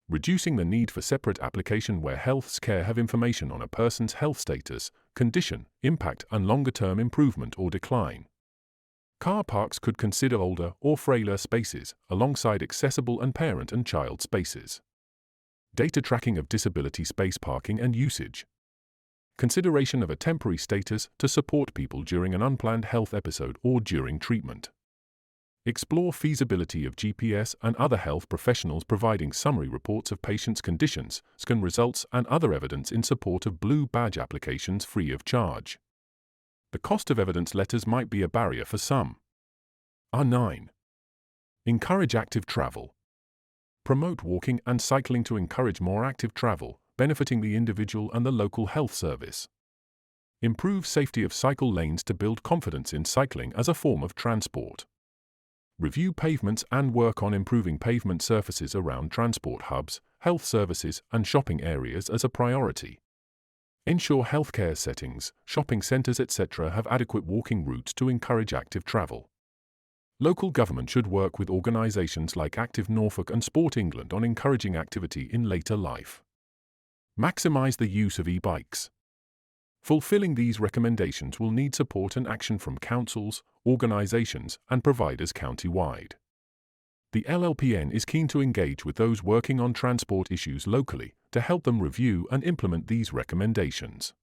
Speaker 1: Reducing the need for separate application where health care have information on a person's health status, condition, impact and longer-term improvement or decline. Car parks could consider older or frailer spaces, alongside accessible and parent and child spaces. Data tracking of disability space parking and usage. Consideration of a temporary status to support people during an unplanned health episode or during treatment. Explore feasibility of GPS and other health professionals providing summary reports of patients' conditions, scan results and other evidence in support of blue badge applications free of charge. The cost of evidence letters might be a barrier for some. R9. Encourage active travel. Promote walking and cycling to encourage more active travel, benefiting the individual and the local health service. Improve safety of cycle lanes to build confidence in cycling as a form of transport. Review pavements and work on improving pavement surfaces around transport hubs, health services, and shopping areas as a priority. Ensure healthcare settings, shopping centres, etc. have adequate walking routes to encourage active travel. Local government should work with organisations like Active Norfolk and Sport England on encouraging activity in later life. Maximise the use of e-bikes. Fulfilling these recommendations will need support and action from councils, organisations, and providers county-wide. The LLPN is keen to engage with those working on transport issues locally to help them review and implement these recommendations.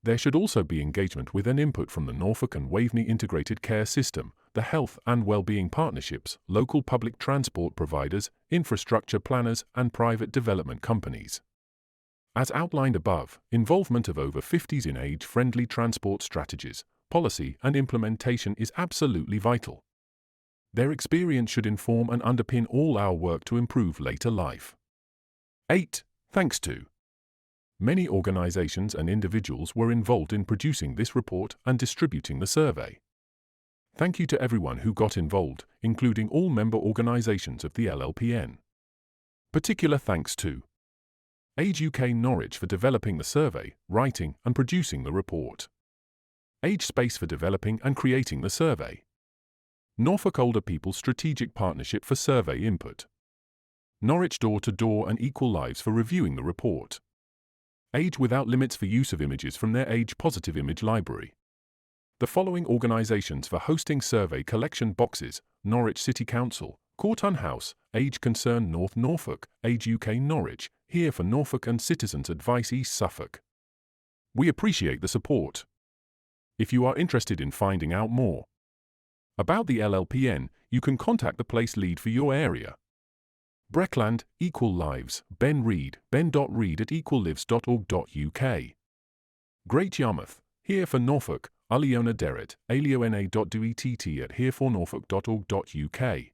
Speaker 1: There should also be engagement with and input from the Norfolk and Waveney Integrated Care System, the Health and Wellbeing Partnerships, local public transport providers, infrastructure planners, and private development companies. As outlined above, involvement of over 50s in age-friendly transport strategies, policy, and implementation is absolutely vital. Their experience should inform and underpin all our work to improve later life. 8. Thanks to many organisations and individuals were involved in producing this report and distributing the survey. Thank you to everyone who got involved, including all member organisations of the LLPN. Particular thanks to Age UK Norwich for developing the survey, writing and producing the report. Age Space for developing and creating the survey. Norfolk Older People Strategic Partnership for survey input. Norwich Door to Door and Equal Lives for reviewing the report. Age Without Limits for use of images from their Age Positive Image Library. The following organisations for hosting survey collection boxes: Norwich City Council, Corton House, Age Concern North Norfolk, Age UK Norwich, Here for Norfolk and Citizens Advice East Suffolk. We appreciate the support. If you are interested in finding out more about the LLPN, you can contact the place lead for your area. Breckland, Equal Lives, Ben Reed, ben.reed@equallives.org.uk. Great Yarmouth, Here for Norfolk, Aliona Derrett, aliona.duett@herefornorfolk.org.uk.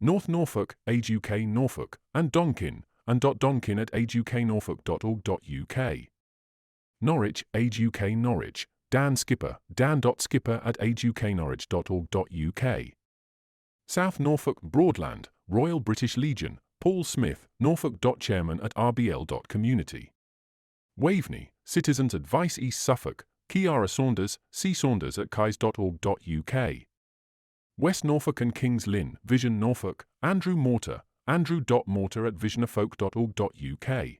Speaker 1: North Norfolk, Age UK Norfolk, and Donkin @ageuknorfolk.org.uk. Norwich, Age UK Norwich, Dan Skipper, dan.skipper@ageuknorwich.org.uk. South Norfolk Broadland, Royal British Legion, Paul Smith, norfolk.chairman@rbl.community. Waveney, Citizens Advice East Suffolk, Kiara Saunders, csaunders@kais.org.uk. West Norfolk and Kings Lynn, Vision Norfolk, Andrew Mortar, andrew.mortar@visionofolk.org.uk.